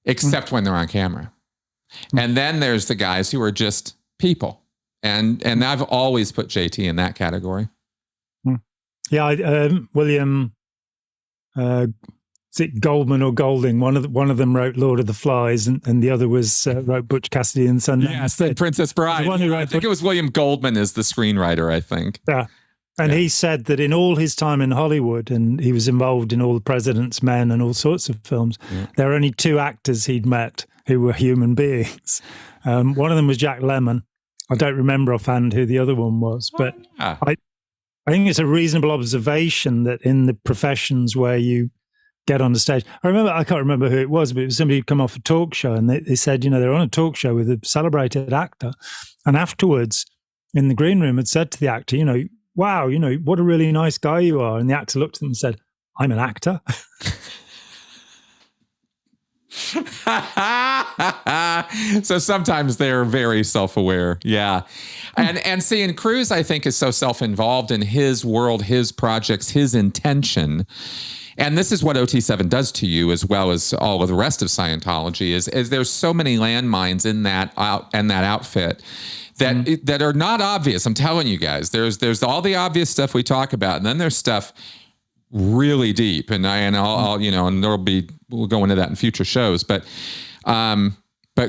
except when they're on camera. And then there's the guys who are just people. And I've always put JT in that category. Yeah, William, is it Goldman or Golding? One of them wrote Lord of the Flies, and the other wrote Butch Cassidy and Sundance. Yes, and Princess Bride. I think it was William Goldman is the screenwriter, I think. Yeah. And he said that in all his time in Hollywood, and he was involved in all the President's Men and all sorts of films, there are only two actors he'd met who were human beings. One of them was Jack Lemmon. I don't remember offhand who the other one was, but I think it's a reasonable observation that in the professions where you get on the stage, I can't remember who it was, but it was somebody who'd come off a talk show, and they said, they're on a talk show with a celebrated actor, and afterwards in the green room had said to the actor, wow, what a really nice guy you are. And the actor looked at them and said, I'm an actor. So sometimes they're very self-aware. Yeah. And seeing Cruise, I think, is so self-involved in his world, his projects, his intention. And this is what OT7 does to you, as well as all of the rest of Scientology, is there's so many landmines in that outfit that are not obvious. I'm telling you guys, there's all the obvious stuff we talk about, and then there's stuff really deep, and I'll and we'll go into that in future shows, but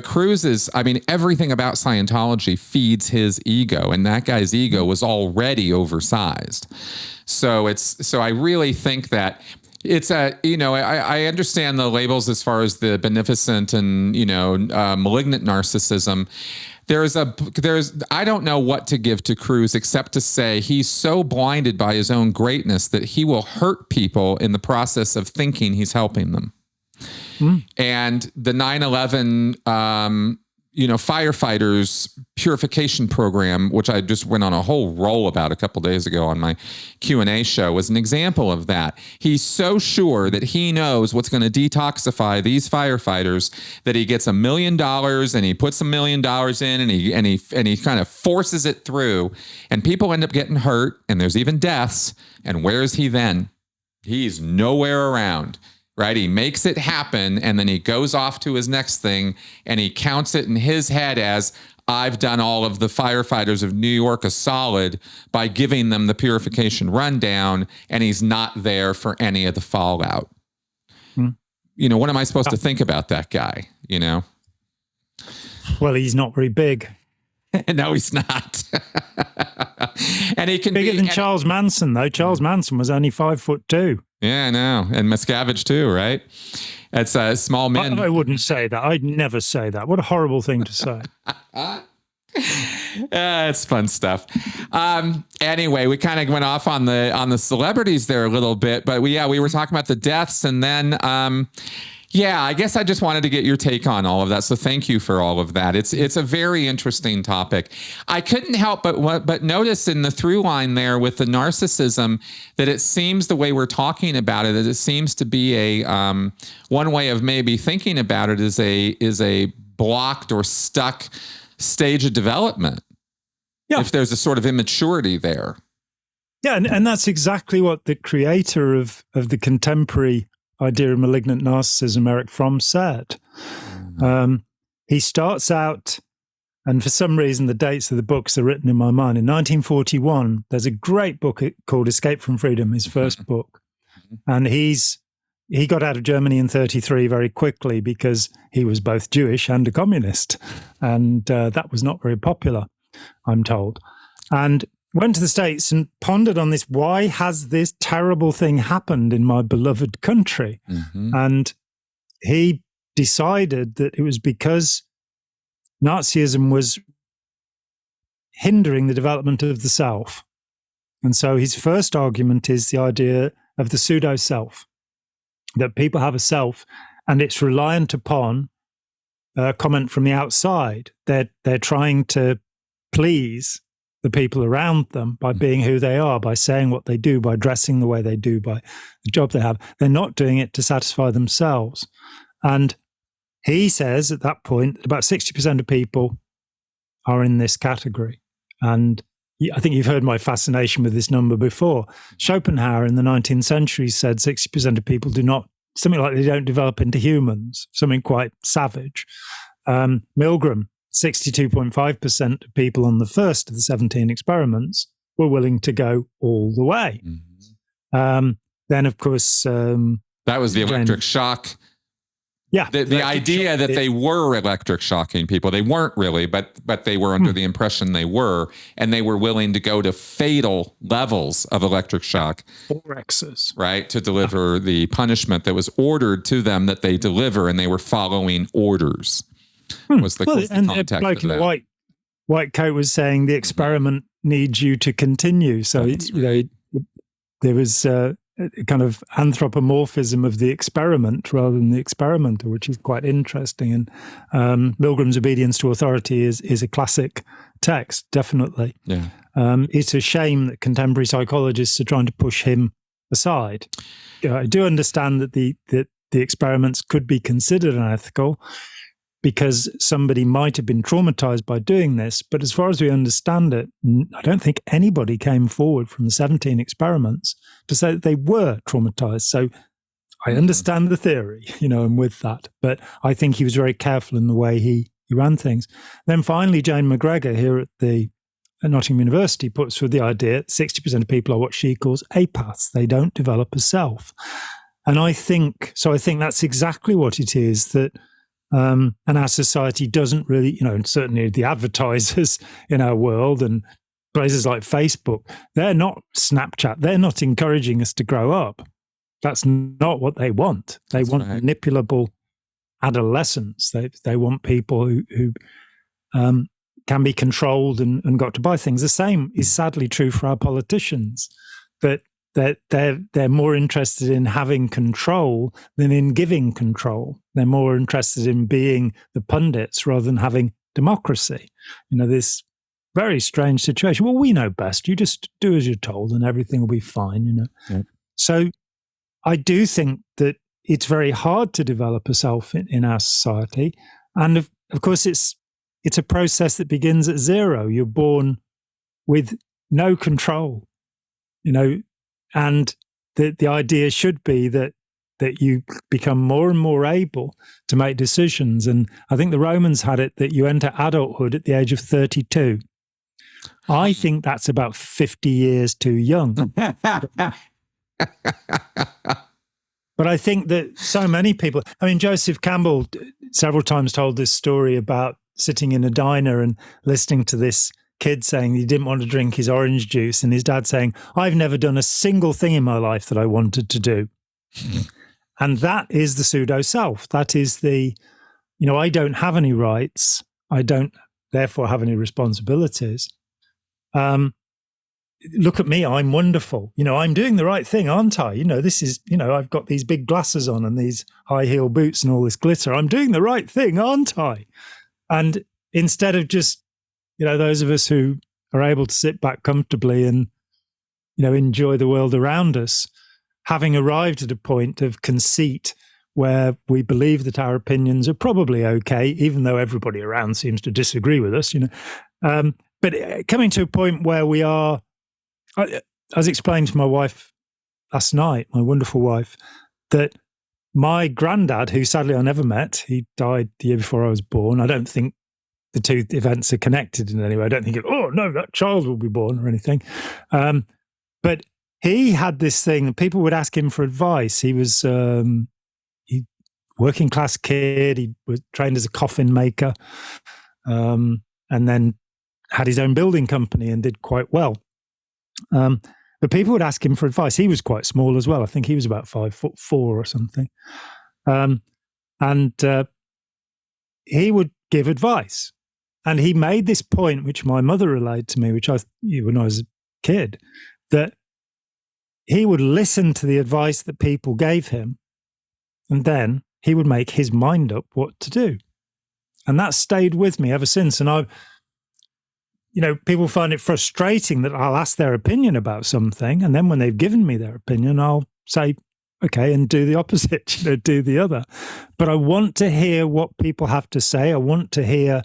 Cruise is, everything about Scientology feeds his ego, and that guy's ego was already oversized. So I really think that it's I understand the labels as far as the beneficent and malignant narcissism. I don't know what to give to Cruise except to say he's so blinded by his own greatness that he will hurt people in the process of thinking he's helping them. And the 9/11, firefighters purification program, which I just went on a whole roll about a couple days ago on my Q&A show, was an example of that. He's so sure that he knows what's going to detoxify these firefighters that he gets $1 million and he puts $1 million in and he kind of forces it through, and people end up getting hurt, and there's even deaths. And where is he then? He's nowhere around. Right? He makes it happen, and then he goes off to his next thing, and he counts it in his head as, I've done all of the firefighters of New York a solid by giving them the purification rundown, and he's not there for any of the fallout. What am I supposed to think about that guy? Well, he's not very big. No, he's not. And he can bigger than Charles Manson, though. Charles Manson was only 5'2". Yeah, I know. And Miscavige too, right? It's small men. I wouldn't say that. I'd never say that. What a horrible thing to say. It's fun stuff. Anyway, we kind of went off on the celebrities there a little bit, but we were talking about the deaths, and then I guess I just wanted to get your take on all of that. So thank you for all of that. It's a very interesting topic. I couldn't help but notice in the through line there with the narcissism that it seems the way we're talking about it, it seems to be a one way of maybe thinking about it is a blocked or stuck stage of development. Yeah. If there's a sort of immaturity there. Yeah, and that's exactly what the creator of the contemporary idea of malignant narcissism, Eric Fromm, said. He starts out, and for some reason the dates of the books are written in my mind. In 1941, there's a great book called Escape from Freedom, his first book. And he got out of Germany in 1933 very quickly because he was both Jewish and a communist. And that was not very popular, I'm told. And went to the States and pondered on this. Why has this terrible thing happened in my beloved country? And he decided that it was because Nazism was hindering the development of the self. And so his first argument is the idea of the pseudo-self, that people have a self and it's reliant upon comment from the outside. They're trying to please the people around them by being who they are, by saying what they do, by dressing the way they do, by the job they have. They're not doing it to satisfy themselves. And he says at that point that about 60% of people are in this category. And I think you've heard my fascination with this number before. Schopenhauer in the 19th century said 60% of people do not, something like they don't develop into humans, something quite savage. Milgram, 62.5% of people on the first of the 17 experiments were willing to go all the way. Then, of course... that was the electric shock. Yeah. The idea that they were electric shocking people. They weren't really, but they were under the impression they were, and they were willing to go to fatal levels of electric shock. 4X's. Right, to deliver the punishment that was ordered to them that they deliver, and they were following orders. Was the context bloke in the white coat was saying the experiment needs you to continue. So there was a kind of anthropomorphism of the experiment rather than the experimenter, which is quite interesting. And Milgram's obedience to authority is a classic text, definitely. Yeah, it's a shame that contemporary psychologists are trying to push him aside. I do understand that the experiments could be considered unethical, because somebody might have been traumatized by doing this. But as far as we understand it, I don't think anybody came forward from the 17 experiments to say that they were traumatized. So I understand the theory, and with that. But I think he was very careful in the way he ran things. Then finally, Jane McGregor here at Nottingham University puts forward the idea that 60% of people are what she calls apaths. They don't develop a self. And I think that's exactly what it is that and our society doesn't really, certainly the advertisers in our world and places like Facebook, they're not Snapchat. They're not encouraging us to grow up. That's not what they want. They want manipulable adolescents. They want people who can be controlled and got to buy things. The same is sadly true for our politicians, that they're more interested in having control than in giving control. They're more interested in being the pundits rather than having democracy. This very strange situation. Well, we know best. You just do as you're told and everything will be fine, Yeah. So I do think that it's very hard to develop a self in our society. And of course, it's a process that begins at zero. You're born with no control, and the idea should be that you become more and more able to make decisions. And I think the Romans had it that you enter adulthood at the age of 32. I think that's about 50 years too young. But I think that so many people, Joseph Campbell several times told this story about sitting in a diner and listening to this kid saying he didn't want to drink his orange juice, and his dad saying, I've never done a single thing in my life that I wanted to do. And that is the pseudo self. That is the, I don't have any rights. I don't therefore have any responsibilities. Look at me, I'm wonderful. I'm doing the right thing, aren't I? This is, I've got these big glasses on and these high heel boots and all this glitter. I'm doing the right thing, aren't I? And instead of just, those of us who are able to sit back comfortably and, enjoy the world around us, having arrived at a point of conceit where we believe that our opinions are probably okay, even though everybody around seems to disagree with us, but coming to a point where we are, I was explaining to my wife last night, my wonderful wife, that my granddad, who sadly I never met, he died the year before I was born. I don't think the two events are connected in any way. I don't think, oh, no, that child will be born or anything. But he had this thing that people would ask him for advice. He was working class kid. He was trained as a coffin maker, and then had his own building company and did quite well. But people would ask him for advice. He was quite small as well. I think he was about 5'4" or something. And he would give advice. And he made this point, which my mother relayed to me, which when I was a kid, that he would listen to the advice that people gave him, and then he would make his mind up what to do. And that stayed with me ever since. And people find it frustrating that I'll ask their opinion about something, and then when they've given me their opinion, I'll say, okay, and do the opposite, do the other. But I want to hear what people have to say. I want to hear,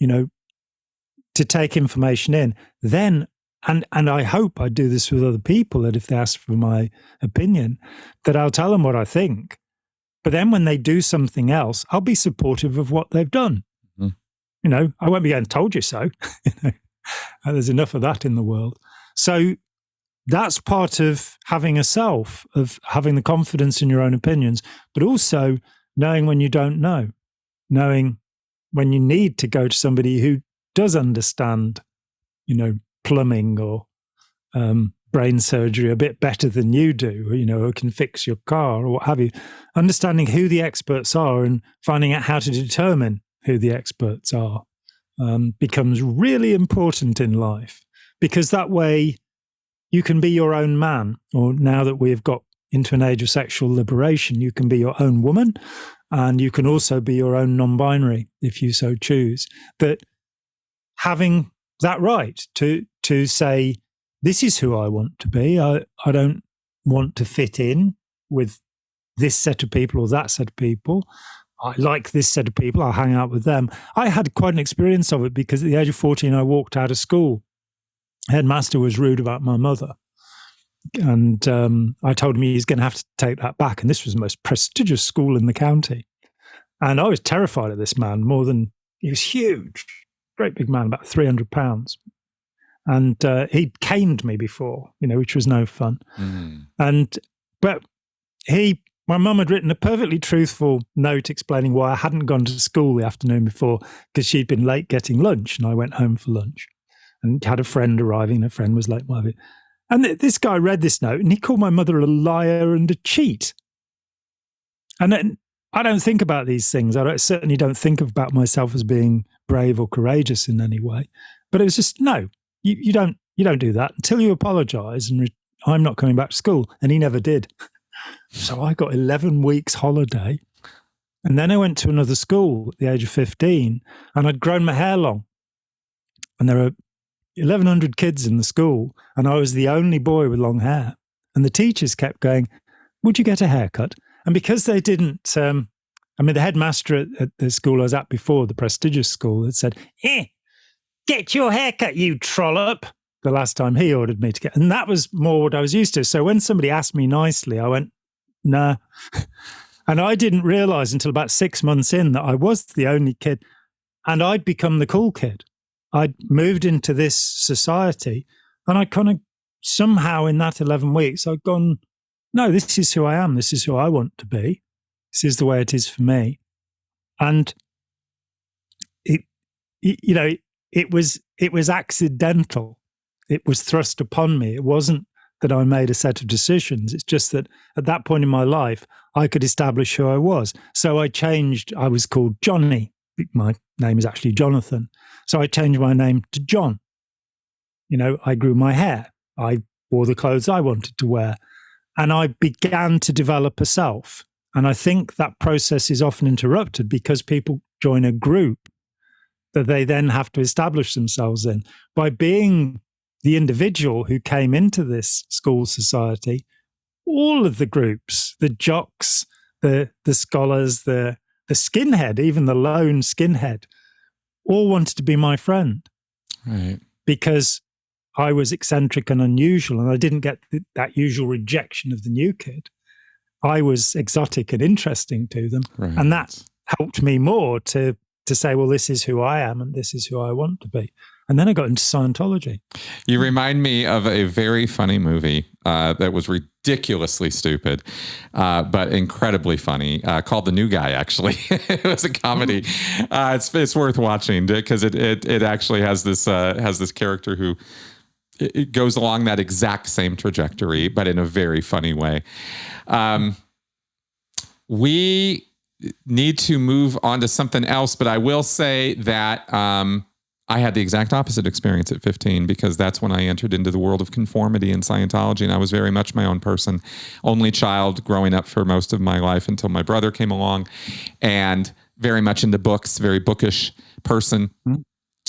to take information in. Then, and I hope I do this with other people, that if they ask for my opinion, that I'll tell them what I think. But then when they do something else, I'll be supportive of what they've done. Mm-hmm. I won't be going, told you so. There's enough of that in the world. So that's part of having a self, of having the confidence in your own opinions, but also knowing when you don't know, knowing when you need to go to somebody who does understand, plumbing or brain surgery a bit better than you do, or can fix your car or what have you. Understanding who the experts are and finding out how to determine who the experts are becomes really important in life, because that way you can be your own man, or now that we have got into an age of sexual liberation, you can be your own woman, and you can also be your own non-binary if you so choose. But having that right to say, this is who I want to be. I don't want to fit in with this set of people or that set of people. I like this set of people. I'll hang out with them. I had quite an experience of it, because at the age of 14, I walked out of school. Headmaster was rude about my mother. And I told him he's going to have to take that back. And this was the most prestigious school in the county. And I was terrified of this man more than, he was huge, great big man, about 300 pounds. And he'd caned me before, which was no fun. Mm. But my mum had written a perfectly truthful note explaining why I hadn't gone to school the afternoon before, because she'd been late getting lunch, and I went home for lunch and had a friend arriving, and a friend was late. And this guy read this note, and he called my mother a liar and a cheat. And then, I don't think about these things. I certainly don't think about myself as being brave or courageous in any way. But it was just, no, you don't do that until you apologise, and I'm not coming back to school. And he never did. So I got 11 weeks holiday, and then I went to another school at the age of 15, and I'd grown my hair long. And there were 1,100 kids in the school, and I was the only boy with long hair. And the teachers kept going, would you get a haircut? And because they didn't, the headmaster at the school I was at before, the prestigious school, had said, get your haircut, you trollop, the last time he ordered me to get. And that was more what I was used to. So when somebody asked me nicely, I went, nah. And I didn't realize until about 6 months in that I was the only kid, and I'd become the cool kid. I'd moved into this society, and I kind of somehow in that 11 weeks, I'd gone, no, this is who I am. This is who I want to be. This is the way it is for me. And it was accidental. It was thrust upon me. It wasn't that I made a set of decisions. It's just that at that point in my life, I could establish who I was. So I changed. I was called Johnny. My name is actually Jonathan. So I changed my name to John. I grew my hair. I wore the clothes I wanted to wear. And I began to develop a self. And I think that process is often interrupted because people join a group that they then have to establish themselves in. By being the individual who came into this school society, all of the groups, the jocks, the scholars, the skinhead, even the lone skinhead, all wanted to be my friend. Right. Because I was eccentric and unusual, and I didn't get that usual rejection of the new kid. I was exotic and interesting to them. Right. And that helped me more to say, well, this is who I am and this is who I want to be. And then I got into Scientology. You remind me of a very funny movie that was ridiculously stupid, but incredibly funny, called The New Guy, actually. It was a comedy. It's worth watching because it actually has this character who it goes along that exact same trajectory, but in a very funny way. We need to move on to something else, but I will say that I had the exact opposite experience at 15 because that's when I entered into the world of conformity in Scientology, and I was very much my own person, only child growing up for most of my life until my brother came along, and very much into books, very bookish person. Mm-hmm.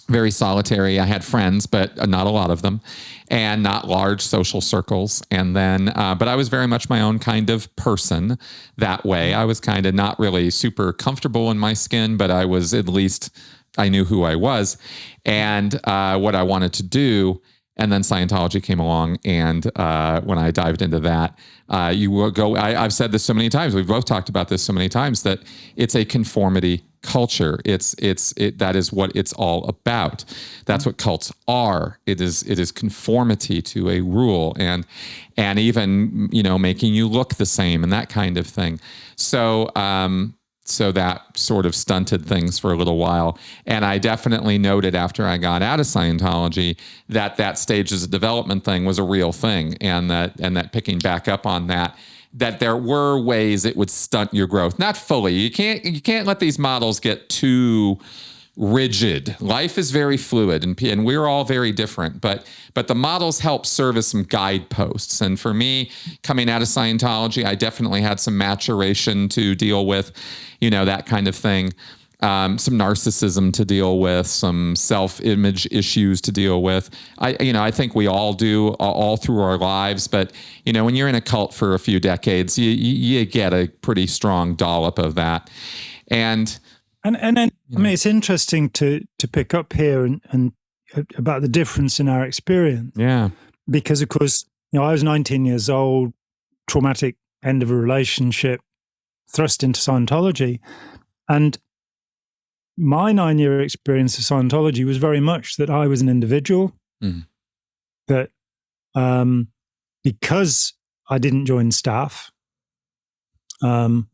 Very solitary. I had friends, but not a lot of them, and not large social circles. And then, but I was very much my own kind of person that way. I was kind of not really super comfortable in my skin, but I was at least, I knew who I was and what I wanted to do. And then Scientology came along, and when I dived into that, you will go. I've said this so many times. We've both talked about this so many times that it's a conformity culture. That is what it's all about. That's what cults are. It is conformity to a rule, and even making you look the same and that kind of thing. So that sort of stunted things for a little while. And I definitely noted after I got out of Scientology that stages of development thing was a real thing. And that picking back up on that there were ways it would stunt your growth. Not fully. You can't let these models get too rigid. Life is very fluid, and we're all very different. But the models help serve as some guideposts. And for me, coming out of Scientology, I definitely had some maturation to deal with, that kind of thing. Some narcissism to deal with, some self-image issues to deal with. I think we all do all through our lives. But when you're in a cult for a few decades, you get a pretty strong dollop of that. And then, I mean, it's interesting to pick up here and about the difference in our experience. Yeah. Because, of course, I was 19 years old, traumatic end of a relationship, thrust into Scientology. And my 9-year experience of Scientology was very much that I was an individual, that because I didn't join staff, that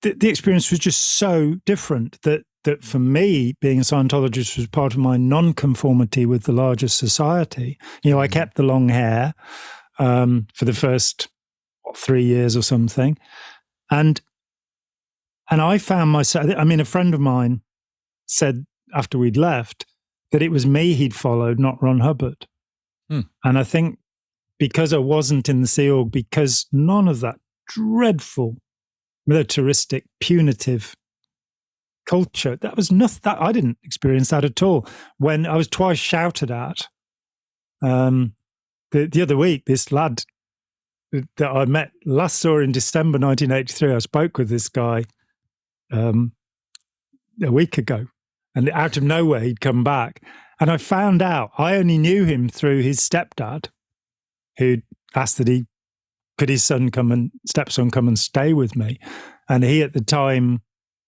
the experience was just so different that for me, being a Scientologist was part of my non-conformity with the larger society. I kept the long hair for the first 3 years or something. And I found myself, a friend of mine said after we'd left that it was me he'd followed, not Ron Hubbard. And I think because I wasn't in the Sea Org, because none of that dreadful militaristic, punitive culture. That was nothing. I didn't experience that at all. When I was twice shouted at, the other week, this lad that I met saw in December 1983, I spoke with this guy a week ago, and out of nowhere he'd come back, and I found out I only knew him through his stepdad, who asked that could his stepson come and stay with me? And he at the time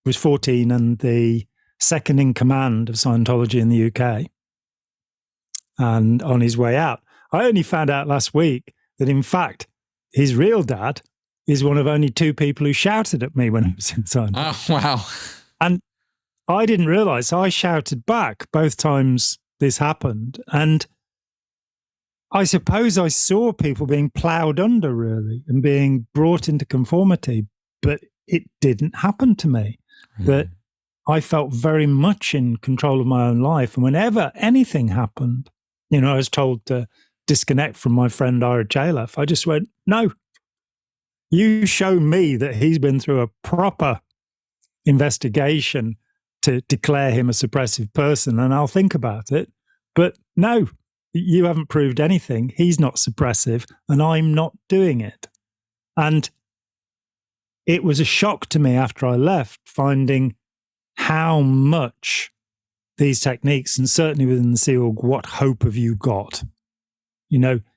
was 14 and the second in command of Scientology in the UK. And on his way out, I only found out last week that in fact, his real dad is one of only 2 people who shouted at me when I was in Scientology. Oh, wow. And I didn't realize, so I shouted back both times this happened. And I suppose I saw people being ploughed under, really, and being brought into conformity, but it didn't happen to me. That I felt very much in control of my own life. And whenever anything happened, I was told to disconnect from my friend Ira Jalef. I just went, no, you show me that he's been through a proper investigation to declare him a suppressive person, and I'll think about it. But no, you haven't proved anything. He's not suppressive, and I'm not doing it. And it was a shock to me after I left, finding how much these techniques, and certainly within the Sea Org, what hope have you got?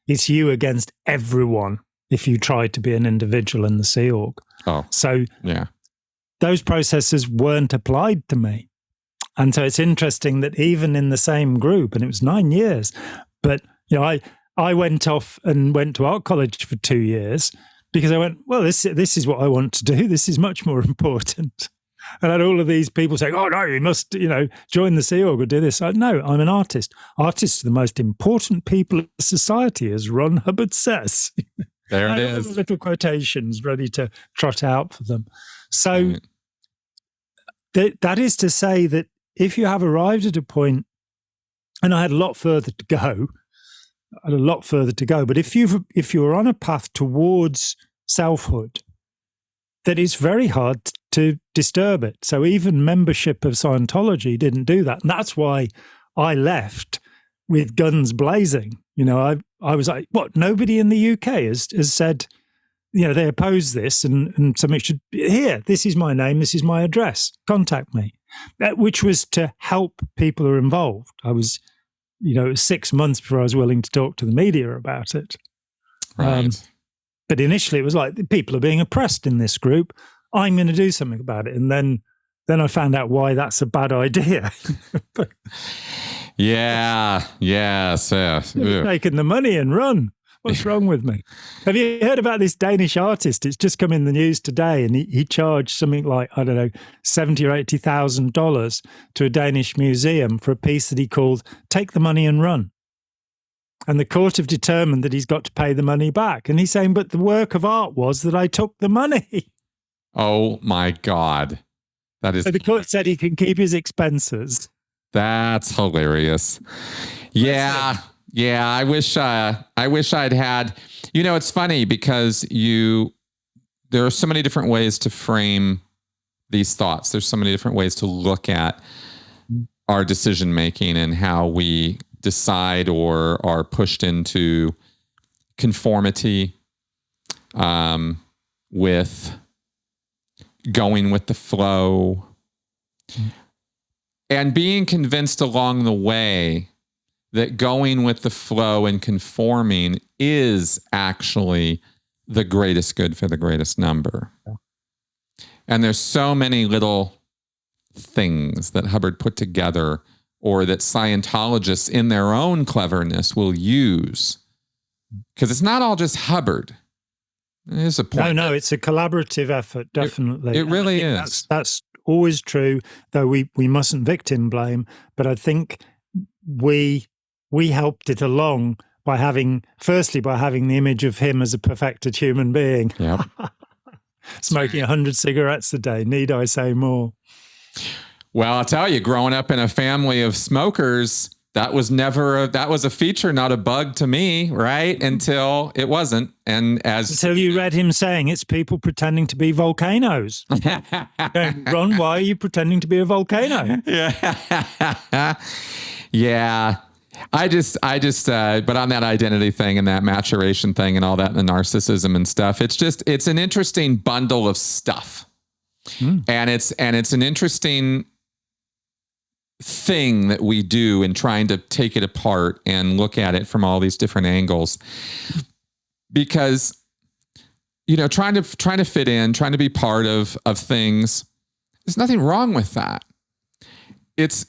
It's you against everyone if you try to be an individual in the Sea Org. Oh, so yeah. Those processes weren't applied to me. And so it's interesting that even in the same group, and it was 9 years, but I went off and went to art college for 2 years because I went, well, this is what I want to do. This is much more important. And I had all of these people saying, oh, no, you must, join the Sea Org or do this. No, I'm an artist. Artists are the most important people in society, as Ron Hubbard says. There it is. Little quotations ready to trot out for them. So that is to say that if you have arrived at a point, and I had a lot further to go, but if you're on a path towards selfhood, that it's very hard to disturb it. So even membership of Scientology didn't do that. And that's why I left with guns blazing. I was like, what? Nobody in the UK has said, they oppose this and something should be here. This is my name. This is my address. Contact me. Which was to help people who are involved. I was, it was 6 months before I was willing to talk to the media about it. Right. But initially it was like, people are being oppressed in this group. I'm going to do something about it. And then I found out why that's a bad idea. Yeah. Yes. Taking the money and run. What's wrong with me? Have you heard about this Danish artist? It's just come in the news today, and he charged something like, I don't know, $70,000 or $80,000 to a Danish museum for a piece that he called "Take the Money and Run." And the court have determined that he's got to pay the money back. And he's saying, but the work of art was that I took the money. Oh my God. That is. So the court said he can keep his expenses. That's hilarious. Yeah. Yeah. I wish I'd had, it's funny because there are so many different ways to frame these thoughts. There's so many different ways to look at our decision making and how we decide or are pushed into conformity with going with the flow and being convinced along the way that going with the flow and conforming is actually the greatest good for the greatest number. And there's so many little things that Hubbard put together or that Scientologists in their own cleverness will use. Because it's not all just Hubbard. There's a point. No, it's a collaborative effort, definitely. It really is. That's always true, though we mustn't victim blame. But I think we helped it along by having the image of him as a perfected human being. Yep. Smoking 100 cigarettes a day. Need I say more? Well, I'll tell you, growing up in a family of smokers, that was a feature, not a bug to me, right? Until it wasn't. Until you read him saying it's people pretending to be volcanoes. Ron, why are you pretending to be a volcano? Yeah. Yeah. I just, but on that identity thing and that maturation thing and all that, and the narcissism and stuff, it's an interesting bundle of stuff. And it's an interesting thing that we do in trying to take it apart and look at it from all these different angles, because, trying to fit in, trying to be part of things, there's nothing wrong with that. It's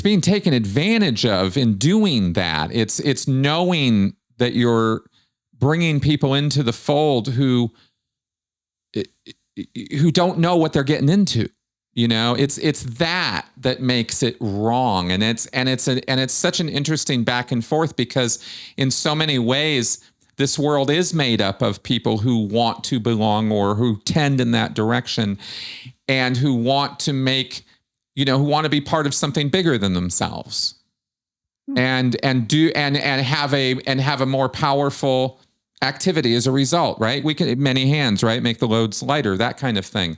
being taken advantage of in doing that. It's knowing that you're bringing people into the fold who don't know what they're getting into. It's that makes it wrong, and it's such an interesting back and forth, because in so many ways this world is made up of people who want to belong or who tend in that direction, and who want to who want to be part of something bigger than themselves, and have a more powerful activity as a result, right? We can many hands, right? Make the loads lighter, that kind of thing.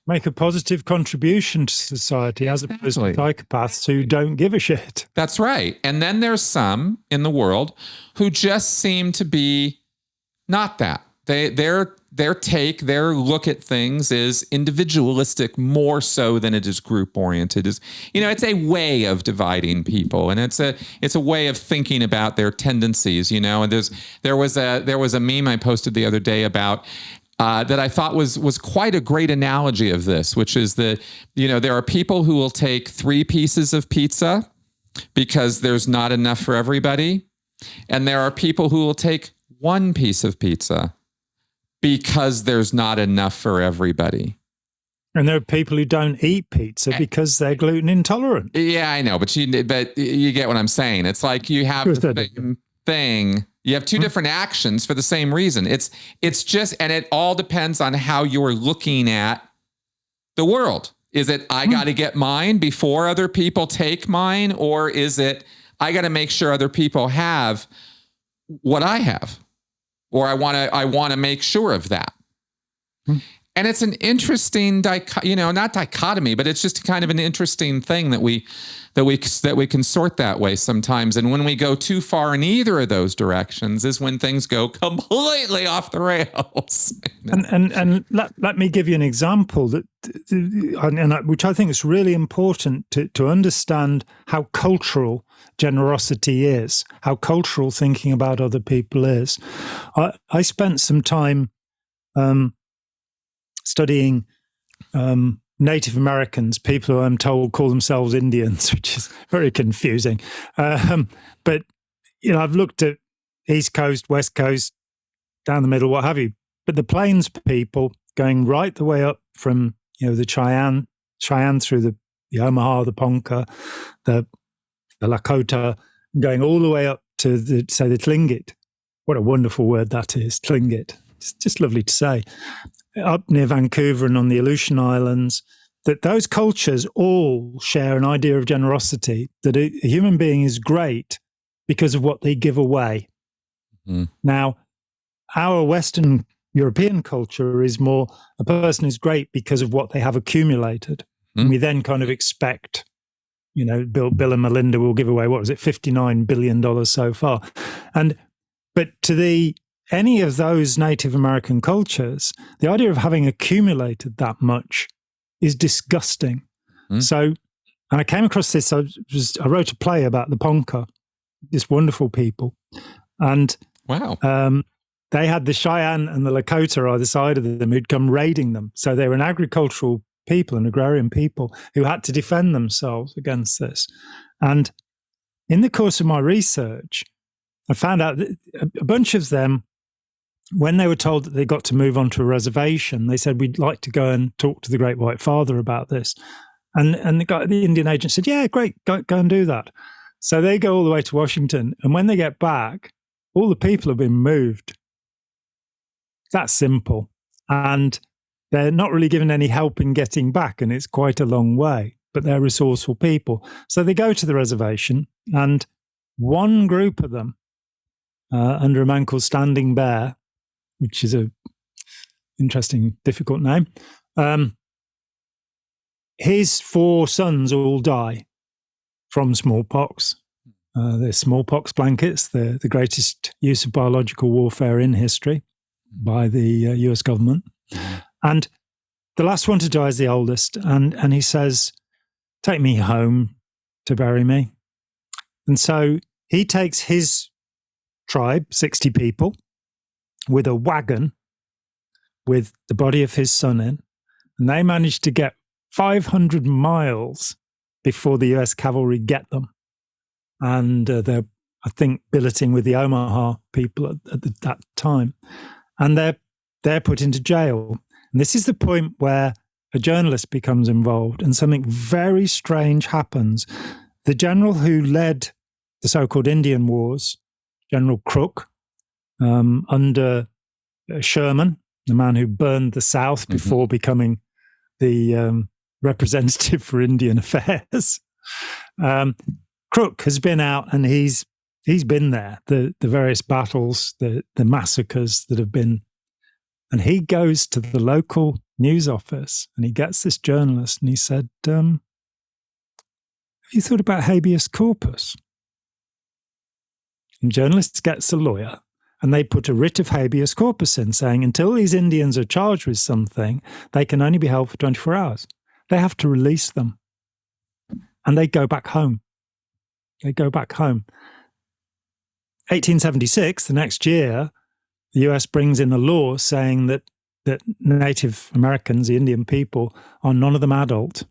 Make a positive contribution to society, as opposed to psychopaths who don't give a shit. That's right. And then there's some in the world who just seem to be not that. Their look at things is individualistic more so than it is group oriented. It's a way of dividing people, and it's a way of thinking about their tendencies. And there was a meme I posted the other day about. That I thought was quite a great analogy of this, which is that, there are people who will take 3 pieces of pizza because there's not enough for everybody. And there are people who will take 1 piece of pizza because there's not enough for everybody. And there are people who don't eat pizza because they're gluten intolerant. Yeah, I know, but you get what I'm saying. It's like you have the same thing. You have 2 different actions for the same reason. It's just, and it all depends on how you're looking at the world. Is it, I got to get mine before other people take mine? Or is it, I got to make sure other people have what I have? Or I want to make sure of that. And it's an interesting, not dichotomy, but it's just kind of an interesting thing that we can sort that way sometimes. And when we go too far in either of those directions is when things go completely off the rails. And let me give you an example which I think is really important to understand how cultural generosity is, how cultural thinking about other people is. I spent some time studying Native Americans, people who I'm told call themselves Indians, which is very confusing. But, I've looked at East Coast, West Coast, down the middle, what have you. But the Plains people going right the way up from, the Cheyenne through the Omaha, the Ponca, the Lakota, going all the way up to the Tlingit. What a wonderful word that is, Tlingit. It's just lovely to say. Up near Vancouver and on the Aleutian Islands, that those cultures all share an idea of generosity, that a human being is great because of what they give away. Now, our Western European culture is more, a person is great because of what they have accumulated. And we then kind of expect, Bill and Melinda will give away, what was it, $59 billion so far. But to any of those Native American cultures, the idea of having accumulated that much is disgusting. So, and I came across this, I wrote a play about the Ponca, this wonderful people. And wow. They had the Cheyenne and the Lakota either side of them who'd come raiding them. So they were an agricultural people, an agrarian people who had to defend themselves against this. And in the course of my research, I found out that a bunch of them, when they were told that they got to move onto a reservation, they said, we'd like to go and talk to the Great White Father about this. And the Indian agent said, yeah, great, go and do that. So they go all the way to Washington. And when they get back, all the people have been moved. That's simple. And they're not really given any help in getting back. And it's quite a long way, but they're resourceful people. So they go to the reservation, and one group of them, under a man called Standing Bear, which is a interesting, difficult name. His 4 sons all die from smallpox. They're smallpox blankets, the greatest use of biological warfare in history by the US government. And the last one to die is the oldest. And he says, take me home to bury me. And so he takes his tribe, 60 people, with a wagon with the body of his son in, and they managed to get 500 miles before the US cavalry get them. And they're, I think, billeting with the Omaha people at that time. And they're put into jail. And this is the point where a journalist becomes involved, and something very strange happens. The general who led the so-called Indian Wars, General Crook, under Sherman, the man who burned the South before becoming the representative for Indian affairs. Crook has been out, and he's been there, the various battles, the massacres that have been. And he goes to the local news office and he gets this journalist and he said, have you thought about habeas corpus? And journalist gets a lawyer and they put a writ of habeas corpus in saying until these Indians are charged with something, they can only be held for 24 hours. They have to release them. And they go back home. 1876, the next year, the US brings in a law saying that Native Americans, the Indian people, are none of them adult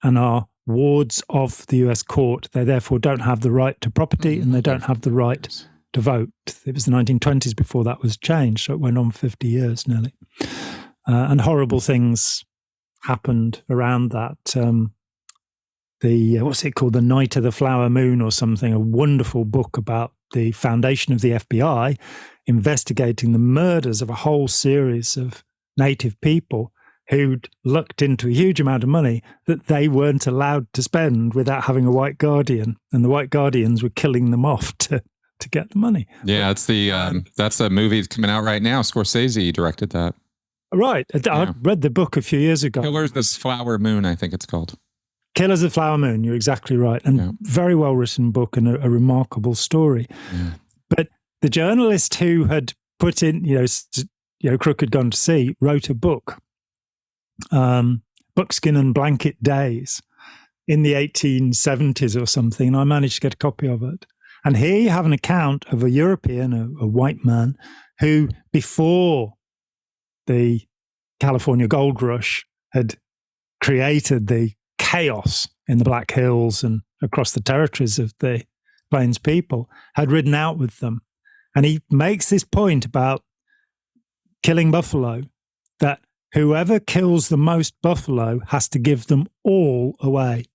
and are wards of the US court. They therefore don't have the right to property and they don't have the right to vote. It was the 1920s before that was changed, so it went on 50 years nearly. And horrible things happened around that. What's it called? The Night of the Flower Moon or something, a wonderful book about the foundation of the FBI investigating the murders of a whole series of native people who'd looked into a huge amount of money that they weren't allowed to spend without having a white guardian. And the white guardians were killing them off to get the money. Yeah, it's that's a movie coming out right now. Scorsese directed that. Right. I read the book a few years ago. Killers of the Flower Moon, I think it's called. Killers of the Flower Moon, you're exactly right. And very well written book and a remarkable story. Yeah. But the journalist who had put in, Crook had gone to sea, wrote a book, Buckskin and Blanket Days, in the 1870s or something. And I managed to get a copy of it. And here you have an account of a European, a white man, who before the California gold rush had created the chaos in the Black Hills and across the territories of the Plains people, had ridden out with them. And he makes this point about killing buffalo, that whoever kills the most buffalo has to give them all away.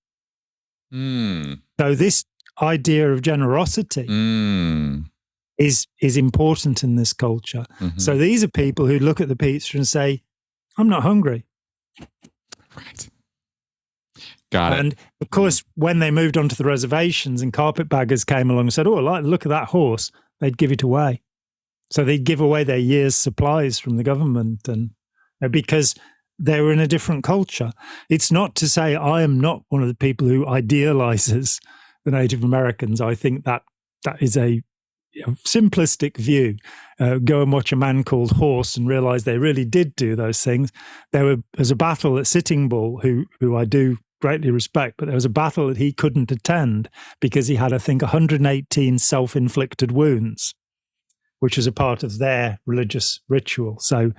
So this idea of generosity is important in this culture. So these are people who look at the pizza and say, I'm not hungry. Right. Got it. And of course, when they moved onto the reservations and carpetbaggers came along and said, oh, look at that horse, they'd give it away. So they'd give away their year's supplies from the government, and because they were in a different culture. It's not to say I am not one of the people who idealizes the Native Americans. I think that is a simplistic view. Go and watch A Man Called Horse and realize they really did do those things. There was a battle at Sitting Bull, who I do greatly respect, but there was a battle that he couldn't attend because he had, I think, 118 self-inflicted wounds, which was a part of their religious ritual. So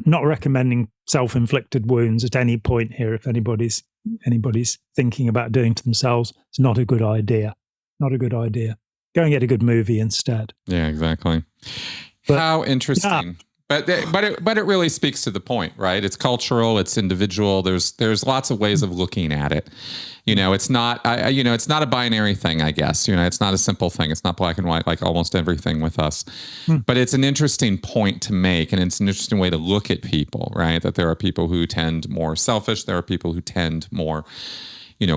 not recommending self-inflicted wounds at any point here. If anybody's thinking about doing to themselves, it's not a good idea. Not a good idea. Go and get a good movie instead. Yeah, exactly. But, how interesting. Yeah. But it really speaks to the point, right? It's cultural, it's individual. There's lots of ways of looking at it. It's not it's not a binary thing, I guess. It's not a simple thing. It's not black and white like almost everything with us. But it's an interesting point to make, and it's an interesting way to look at people, right? That there are people who tend more selfish, there are people who tend more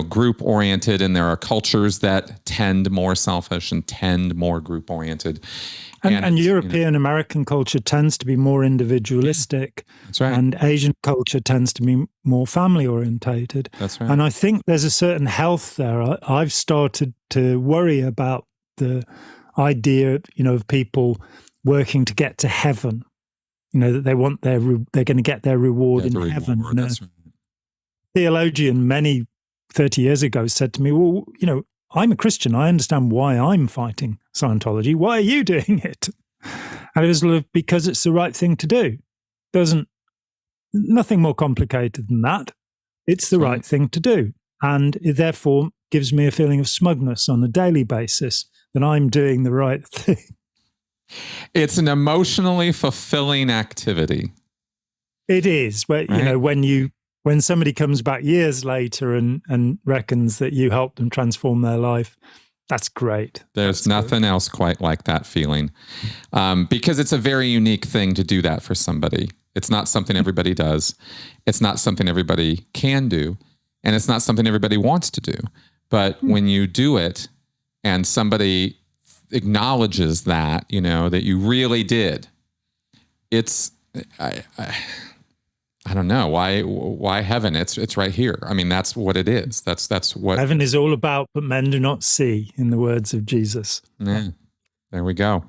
group oriented, and there are cultures that tend more selfish and tend more group oriented. And European American culture tends to be more individualistic. That's right. And Asian culture tends to be more family orientated. That's right. And I think there's a certain health there. I've started to worry about the idea, of people working to get to heaven. That they want they're going to get their reward in heaven. That's right. Theologian 30 years ago said to me, well, I'm a Christian. I understand why I'm fighting Scientology. Why are you doing it? And it was because it's the right thing to do. Nothing more complicated than that. It's the right thing to do. And it therefore gives me a feeling of smugness on a daily basis that I'm doing the right thing. It's an emotionally fulfilling activity. It is. Where, right? When you when somebody comes back years later and reckons that you helped them transform their life, that's great. There's nothing else quite like that feeling, because it's a very unique thing to do that for somebody. It's not something everybody does. It's not something everybody can do. And it's not something everybody wants to do. But when you do it and somebody acknowledges that, you know, that you really did, it's, I don't know why heaven. It's right here. I mean, that's what it is. That's what heaven is all about, but men do not see, in the words of Jesus. Yeah, there we go.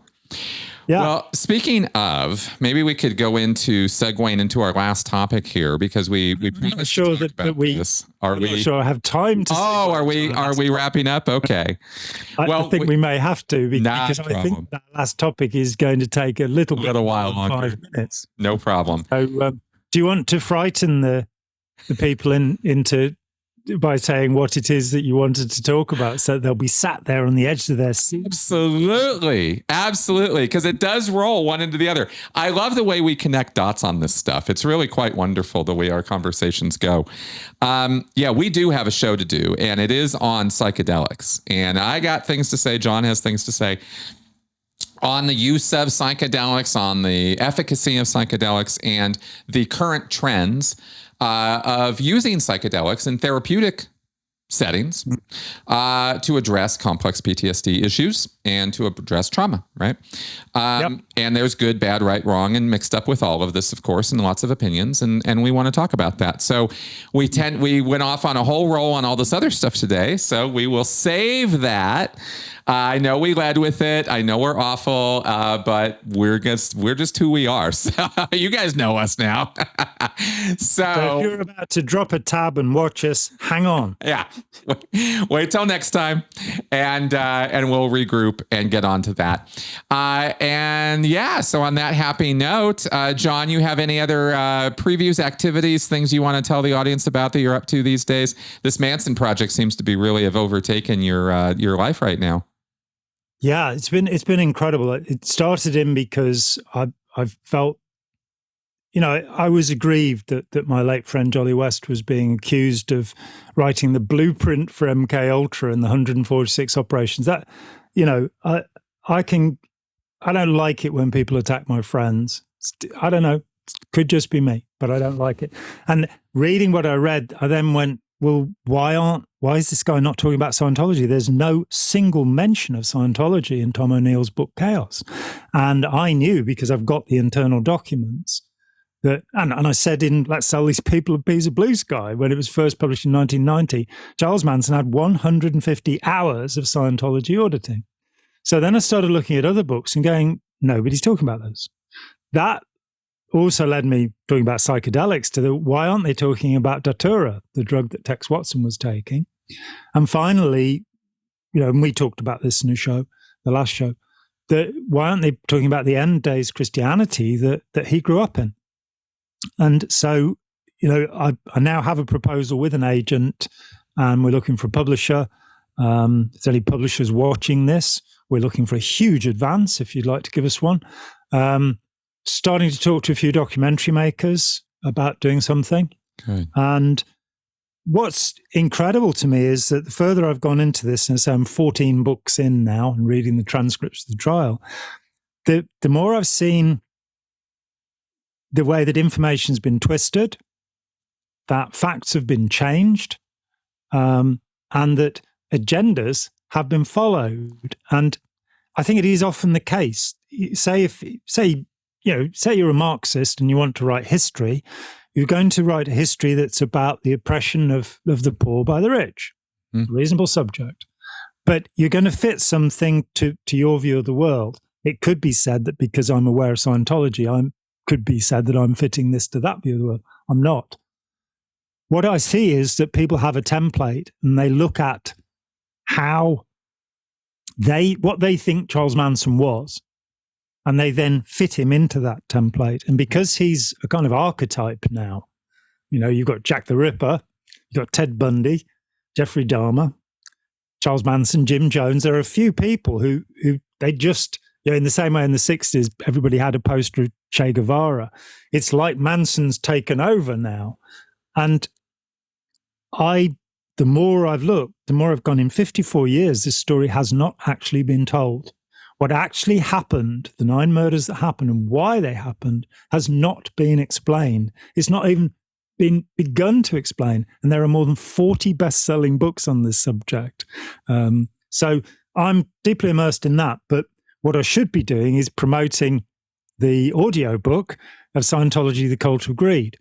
Yeah. Well, speaking of, maybe we could go into segueing into our last topic here, because we I'm not sure that we this. Are I'm we? not sure I have time to. Oh, are we wrapping up? Okay. I think we may have to, because I think that last topic is going to take a little while longer. 5 minutes. No problem. So, do you want to frighten the people into by saying what it is that you wanted to talk about, so they'll be sat there on the edge of their seat? Absolutely. Because it does roll one into the other. I love the way we connect dots on this stuff. It's really quite wonderful the way our conversations go. We do have a show to do, and it is on psychedelics. And I got things to say. John has things to say on the use of psychedelics, on the efficacy of psychedelics, and the current trends of using psychedelics in therapeutic settings to address complex PTSD issues and to address trauma, right? And there's good, bad, right, wrong, and mixed up with all of this, of course, and lots of opinions, and we want to talk about that. So we went off on a whole roll on all this other stuff today, so we will save that. I know we led with it. I know we're awful, but we're just who we are. So you guys know us now. So if you're about to drop a tab and watch us, hang on. Yeah, wait till next time, and we'll regroup and get on to that. So on that happy note, John, you have any other previews, activities, things you want to tell the audience about that you're up to these days? This Manson project seems to be really have overtaken your life right now. Yeah, it's been incredible. It started in because I've felt, I was aggrieved that my late friend Jolly West was being accused of writing the blueprint for MK Ultra and the 146 operations. That, I don't like it when people attack my friends. I don't know, it could just be me, but I don't like it. And reading what I read, I then went, well, why is this guy not talking about Scientology? There's no single mention of Scientology in Tom O'Neill's book Chaos. And I knew, because I've got the internal documents, that, and I said in Let's Sell These People a Piece of Blue Sky, when it was first published in 1990, Charles Manson had 150 hours of Scientology auditing. So then I started looking at other books and going, nobody's talking about those. That also led me talking about psychedelics to why aren't they talking about Datura, the drug that Tex Watson was taking? And finally, and we talked about this in the last show, that why aren't they talking about the end days Christianity that he grew up in? And so, I now have a proposal with an agent, and we're looking for a publisher. If there's any publishers watching this, we're looking for a huge advance if you'd like to give us one. Starting to talk to a few documentary makers about doing something. Good. And what's incredible to me is that the further I've gone into this, and so I'm 14 books in now and reading the transcripts of the trial, the more I've seen the way that information's been twisted, that facts have been changed, and that agendas have been followed. And I think it is often the case. Say you're a Marxist and you want to write history, you're going to write a history that's about the oppression of the poor by the rich. Reasonable subject. But you're going to fit something to your view of the world. It could be said that because I'm aware of Scientology, could be said that I'm fitting this to that view of the world. I'm not. What I see is that people have a template and they look at what they think Charles Manson was, and they then fit him into that template. And because he's a kind of archetype now, you've got Jack the Ripper, you've got Ted Bundy, Jeffrey Dahmer, Charles Manson, Jim Jones. There are a few people who they just, in the same way in the 60s, everybody had a poster of Che Guevara. It's like Manson's taken over now. And the more I've looked, the more I've gone, in 54 years, this story has not actually been told. What actually happened, the 9 murders that happened and why they happened, has not been explained. It's not even been begun to explain. And there are more than 40 best-selling books on this subject. So I'm deeply immersed in that. But what I should be doing is promoting the audio book of Scientology, The Cult of Greed.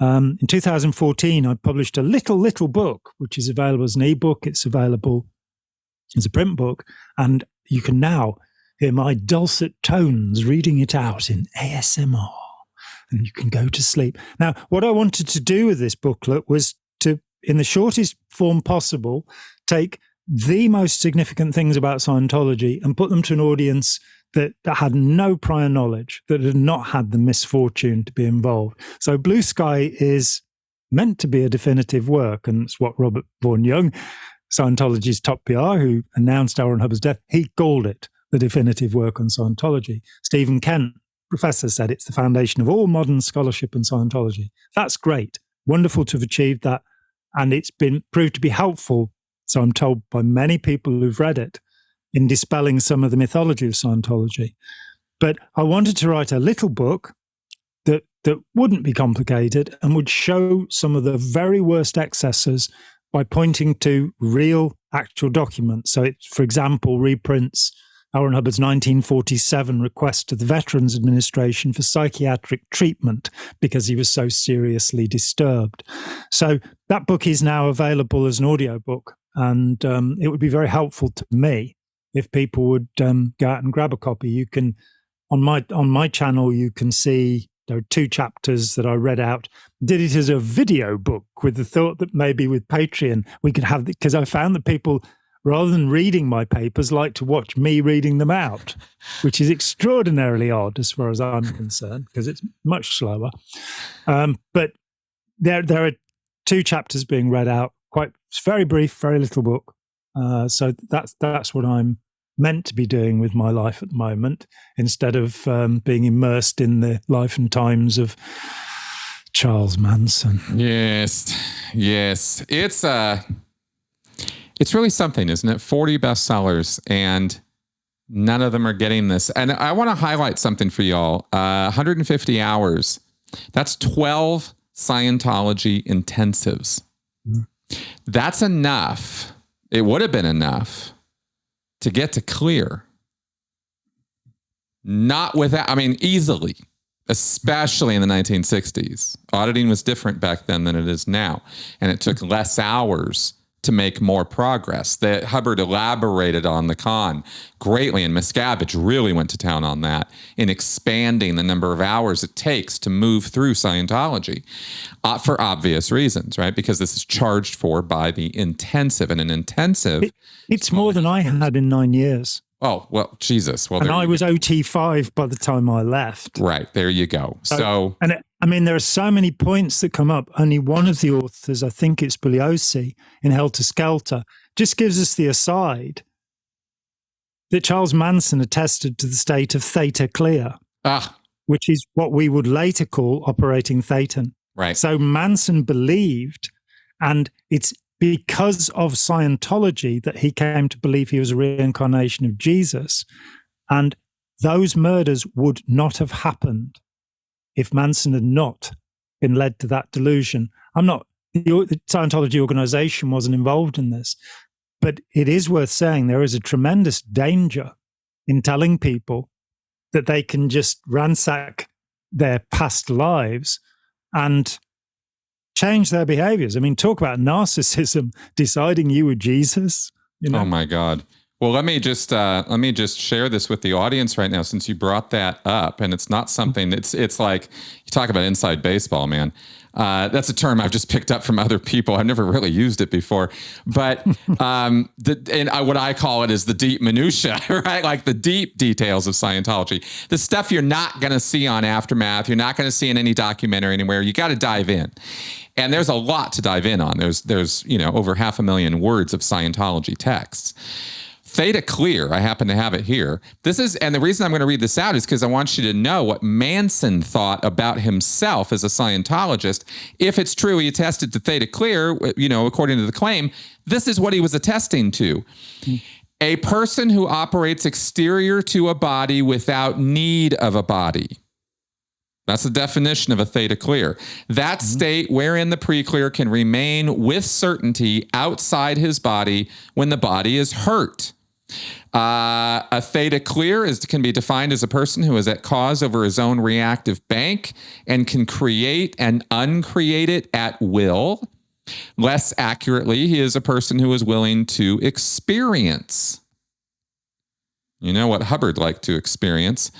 In 2014, I published a little book, which is available as an ebook. It's available as a print book. And you can now hear my dulcet tones reading it out in ASMR. And you can go to sleep. Now, what I wanted to do with this booklet was to, in the shortest form possible, take the most significant things about Scientology and put them to an audience that had no prior knowledge, that had not had the misfortune to be involved. So Blue Sky is meant to be a definitive work, and it's what Robert Vaughan Young, Scientology's top PR, who announced L. Ron Hubbard's death, he called it the definitive work on Scientology. Stephen Kent, professor, said it's the foundation of all modern scholarship in Scientology. That's great. Wonderful to have achieved that. And it's been proved to be helpful, so I'm told by many people who've read it, in dispelling some of the mythology of Scientology. But I wanted to write a little book that wouldn't be complicated and would show some of the very worst excesses by pointing to real, actual documents. So it, for example, reprints L. Ron Hubbard's 1947 request to the Veterans Administration for psychiatric treatment because he was so seriously disturbed. So that book is now available as an audiobook, and it would be very helpful to me if people would go out and grab a copy. You can, on my channel, you can see there are 2 chapters that I read out. Did it as a video book with the thought that maybe with Patreon we could have, because I found that people, rather than reading my papers, like to watch me reading them out, which is extraordinarily odd as far as I'm concerned, because it's much slower. But there are 2 chapters being read out. It's very brief, very little book. So that's what I'm meant to be doing with my life at the moment, instead of being immersed in the life and times of Charles Manson. Yes. It's really something, isn't it? 40 bestsellers, and none of them are getting this. And I want to highlight something for y'all. 150 hours. That's 12 Scientology intensives. Mm. That's enough. It would have been enough to get to clear. Not without, easily, especially in the 1960s. Auditing was different back then than it is now. And it took less hours to make more progress. That Hubbard elaborated on the con greatly, and Miscavige really went to town on that in expanding the number of hours it takes to move through Scientology for obvious reasons, right? Because this is charged for by the intensive, and an intensive... It's more than I had in 9 years. Oh, well, Jesus. Well, and I was OT5 by the time I left. Right, there you go. So there are so many points that come up. Only one of the authors, I think it's Bugliosi, in Helter Skelter, just gives us the aside that Charles Manson attested to the state of theta clear, which is what we would later call operating thetan. Right. So Manson believed, and it's because of Scientology that he came to believe he was a reincarnation of Jesus. And those murders would not have happened if Manson had not been led to that delusion. The Scientology organization wasn't involved in this, but it is worth saying there is a tremendous danger in telling people that they can just ransack their past lives and change their behaviors. Talk about narcissism deciding you were Jesus. Oh my God. Well, let me just share this with the audience right now, since you brought that up, and it's not something. It's like you talk about inside baseball, man. That's a term I've just picked up from other people. I've never really used it before, but what I call it is the deep minutia, right? Like the deep details of Scientology, the stuff you're not going to see on Aftermath, you're not going to see in any documentary anywhere. You got to dive in. And there's a lot to dive in on. There's over 500,000 words of Scientology texts. Theta Clear, I happen to have it here. And the reason I'm going to read this out is because I want you to know what Manson thought about himself as a Scientologist. If it's true he attested to Theta Clear, according to the claim, this is what he was attesting to. A person who operates exterior to a body without need of a body. That's the definition of a theta clear. That state wherein the pre-clear can remain with certainty outside his body when the body is hurt. A theta clear can be defined as a person who is at cause over his own reactive bank and can create and uncreate it at will. Less accurately, he is a person who is willing to experience. You know what Hubbard liked to experience.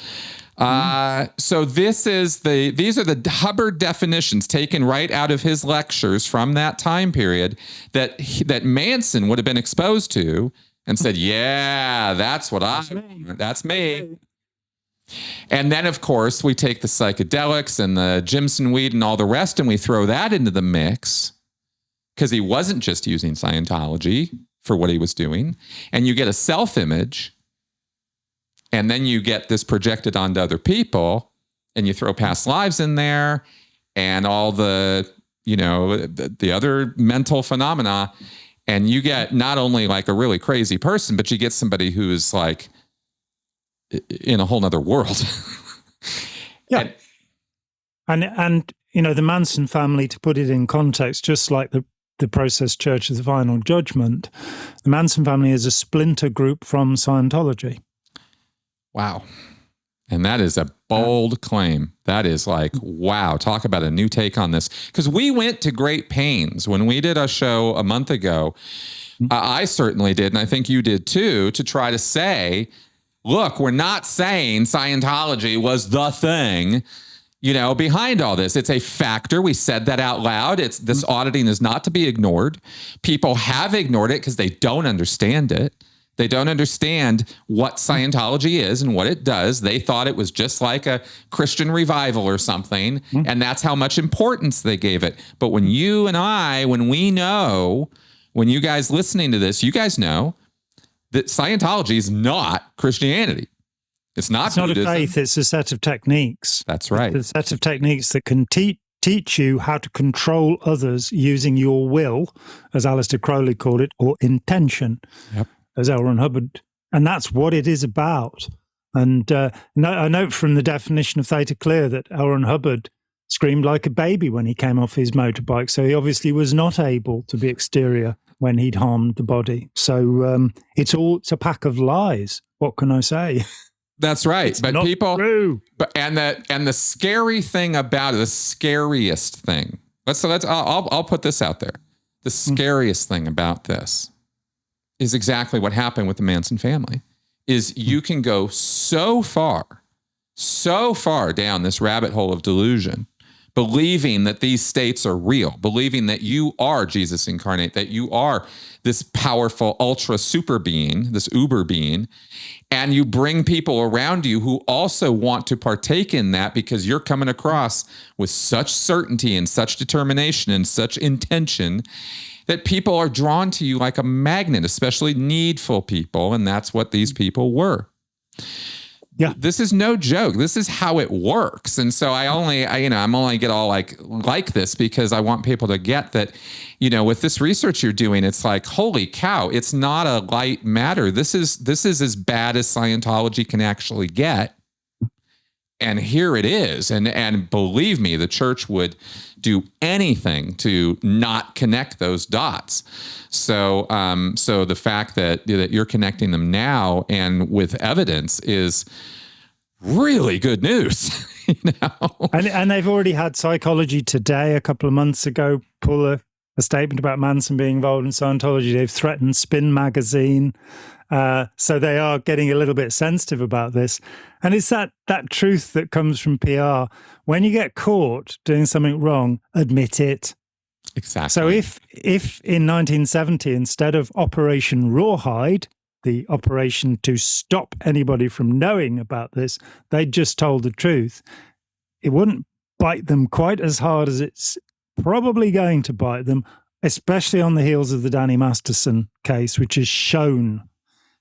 So these are the Hubbard definitions taken right out of his lectures from that time period that Manson would have been exposed to and said, yeah, that's me. And then, of course, we take the psychedelics and the Jimson weed and all the rest, and we throw that into the mix because he wasn't just using Scientology for what he was doing. And you get a self-image. And then you get this projected onto other people, and you throw past lives in there and all the other mental phenomena. And you get not only like a really crazy person, but you get somebody who's like in a whole nother world. Yeah. And the Manson family, to put it in context, just like the Process Church of the Final Judgment, the Manson family is a splinter group from Scientology. Wow. And that is a bold claim. That is like, wow, talk about a new take on this. Because we went to great pains when we did a show a month ago. I certainly did, and I think you did too, to try to say, look, we're not saying Scientology was the thing, behind all this. It's a factor. We said that out loud. This auditing is not to be ignored. People have ignored it because they don't understand it. They don't understand what Scientology is and what it does. They thought it was just like a Christian revival or something, and that's how much importance they gave it. But when you guys listening to this, you guys know that Scientology is not Christianity. It's not a faith, it's a set of techniques. That's right. It's a set of techniques that can teach you how to control others using your will, as Aleister Crowley called it, or intention. Yep. As L. Ron Hubbard, and that's what it is about. And I note from the definition of theta clear that L. Ron Hubbard screamed like a baby when he came off his motorbike, so he obviously was not able to be exterior when he'd harmed the body. So it's a pack of lies. What can I say? That's right. It's but not people, true. And the scary thing about it, the scariest thing. I'll put this out there. The scariest thing about this is exactly what happened with the Manson family. Is you can go so far down this rabbit hole of delusion, believing that these states are real, believing that you are Jesus incarnate, that you are this powerful ultra super being, this uber being, and you bring people around you who also want to partake in that because you're coming across with such certainty and such determination and such intention that people are drawn to you like a magnet, especially needful people, and that's what these people were. Yeah, this is no joke. This is how it works. And so I'm only get all like this because I want people to get that, with this research you're doing, it's like, holy cow, it's not a light matter. This is as bad as Scientology can actually get. And here it is. And believe me, the church would do anything to not connect those dots. So the fact that you're connecting them now and with evidence is really good news. And they've already had Psychology Today a couple of months ago pull a statement about Manson being involved in Scientology. They've threatened Spin magazine. So they are getting a little bit sensitive about this. And it's that truth that comes from PR. When you get caught doing something wrong, admit it. Exactly. So if in 1970, instead of Operation Rawhide, the operation to stop anybody from knowing about this, they'd just told the truth, it wouldn't bite them quite as hard as it's probably going to bite them, especially on the heels of the Danny Masterson case, which has shown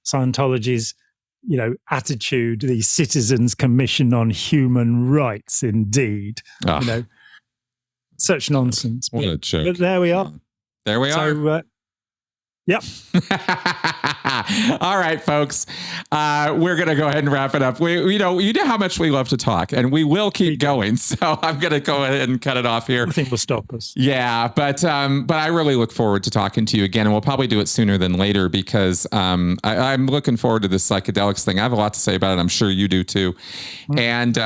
Scientology's, attitude, the Citizens Commission on Human Rights, indeed. Such nonsense. What a joke. But there we are. There we are. Yep. All right, folks. We're going to go ahead and wrap it up. You know how much we love to talk, and we will keep going. So I'm going to go ahead and cut it off here. Nothing will stop us. Yeah, but I really look forward to talking to you again, and we'll probably do it sooner than later because I'm looking forward to this psychedelics thing. I have a lot to say about it. I'm sure you do too. And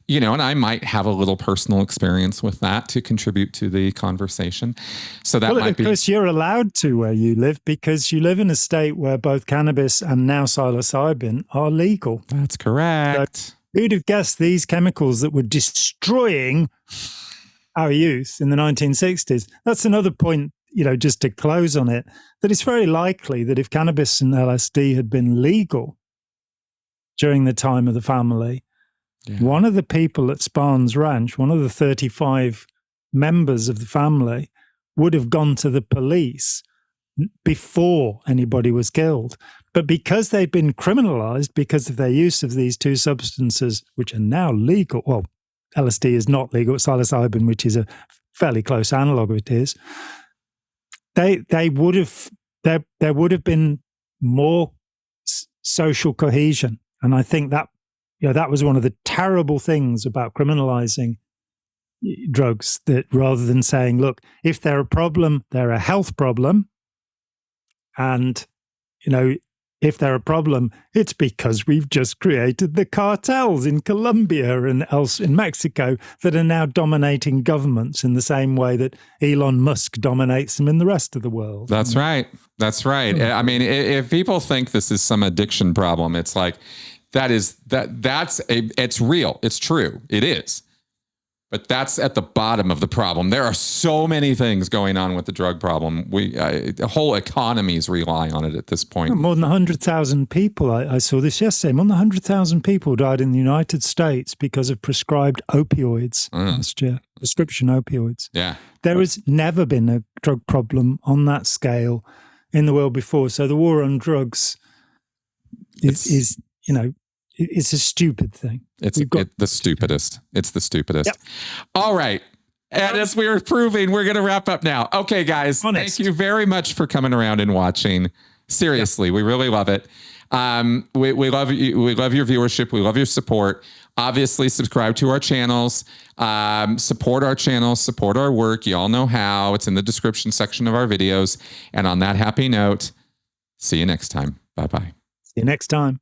and I might have a little personal experience with that to contribute to the conversation. So that might be. Of course, you're allowed to where you live because you live in a state where both cannabis and now psilocybin are legal. That's correct. So who'd have guessed these chemicals that were destroying our youth in the 1960s? That's another point, just to close on it, that it's very likely that if cannabis and LSD had been legal during the time of the family, one of the people at Sparns Ranch, one of the 35 members of the family, would have gone to the police before anybody was killed. But because they'd been criminalized because of their use of these two substances, which are now legal, well, LSD is not legal, psilocybin, which is a fairly close analog of it is, there would have been more social cohesion. And I think that that was one of the terrible things about criminalizing drugs, that rather than saying, look, if they're a problem, they're a health problem. And, if they're a problem, it's because we've just created the cartels in Colombia and else in Mexico that are now dominating governments in the same way that Elon Musk dominates them in the rest of the world. That's right. That's right. I mean, if people think this is some addiction problem, it's like, it's real. It's true. It is. But that's at the bottom of the problem. There are so many things going on with the drug problem. Whole economies rely on it at this point. More than 100,000 people. I saw this yesterday. More than 100,000 people died in the United States because of prescribed opioids last year. Prescription opioids. Yeah. There has never been a drug problem on that scale in the world before. So the war on drugs is it's a stupid thing. It's the stupidest. It's the stupidest. Yep. All right. And as we were proving, we're going to wrap up now. Okay, guys. Thank you very much for coming around and watching. Seriously, we really love it. We love you. We love your viewership. We love your support. Obviously, subscribe to our channels. Support our channels. Support our work. You all know how. It's in the description section of our videos. And on that happy note, see you next time. Bye-bye. See you next time.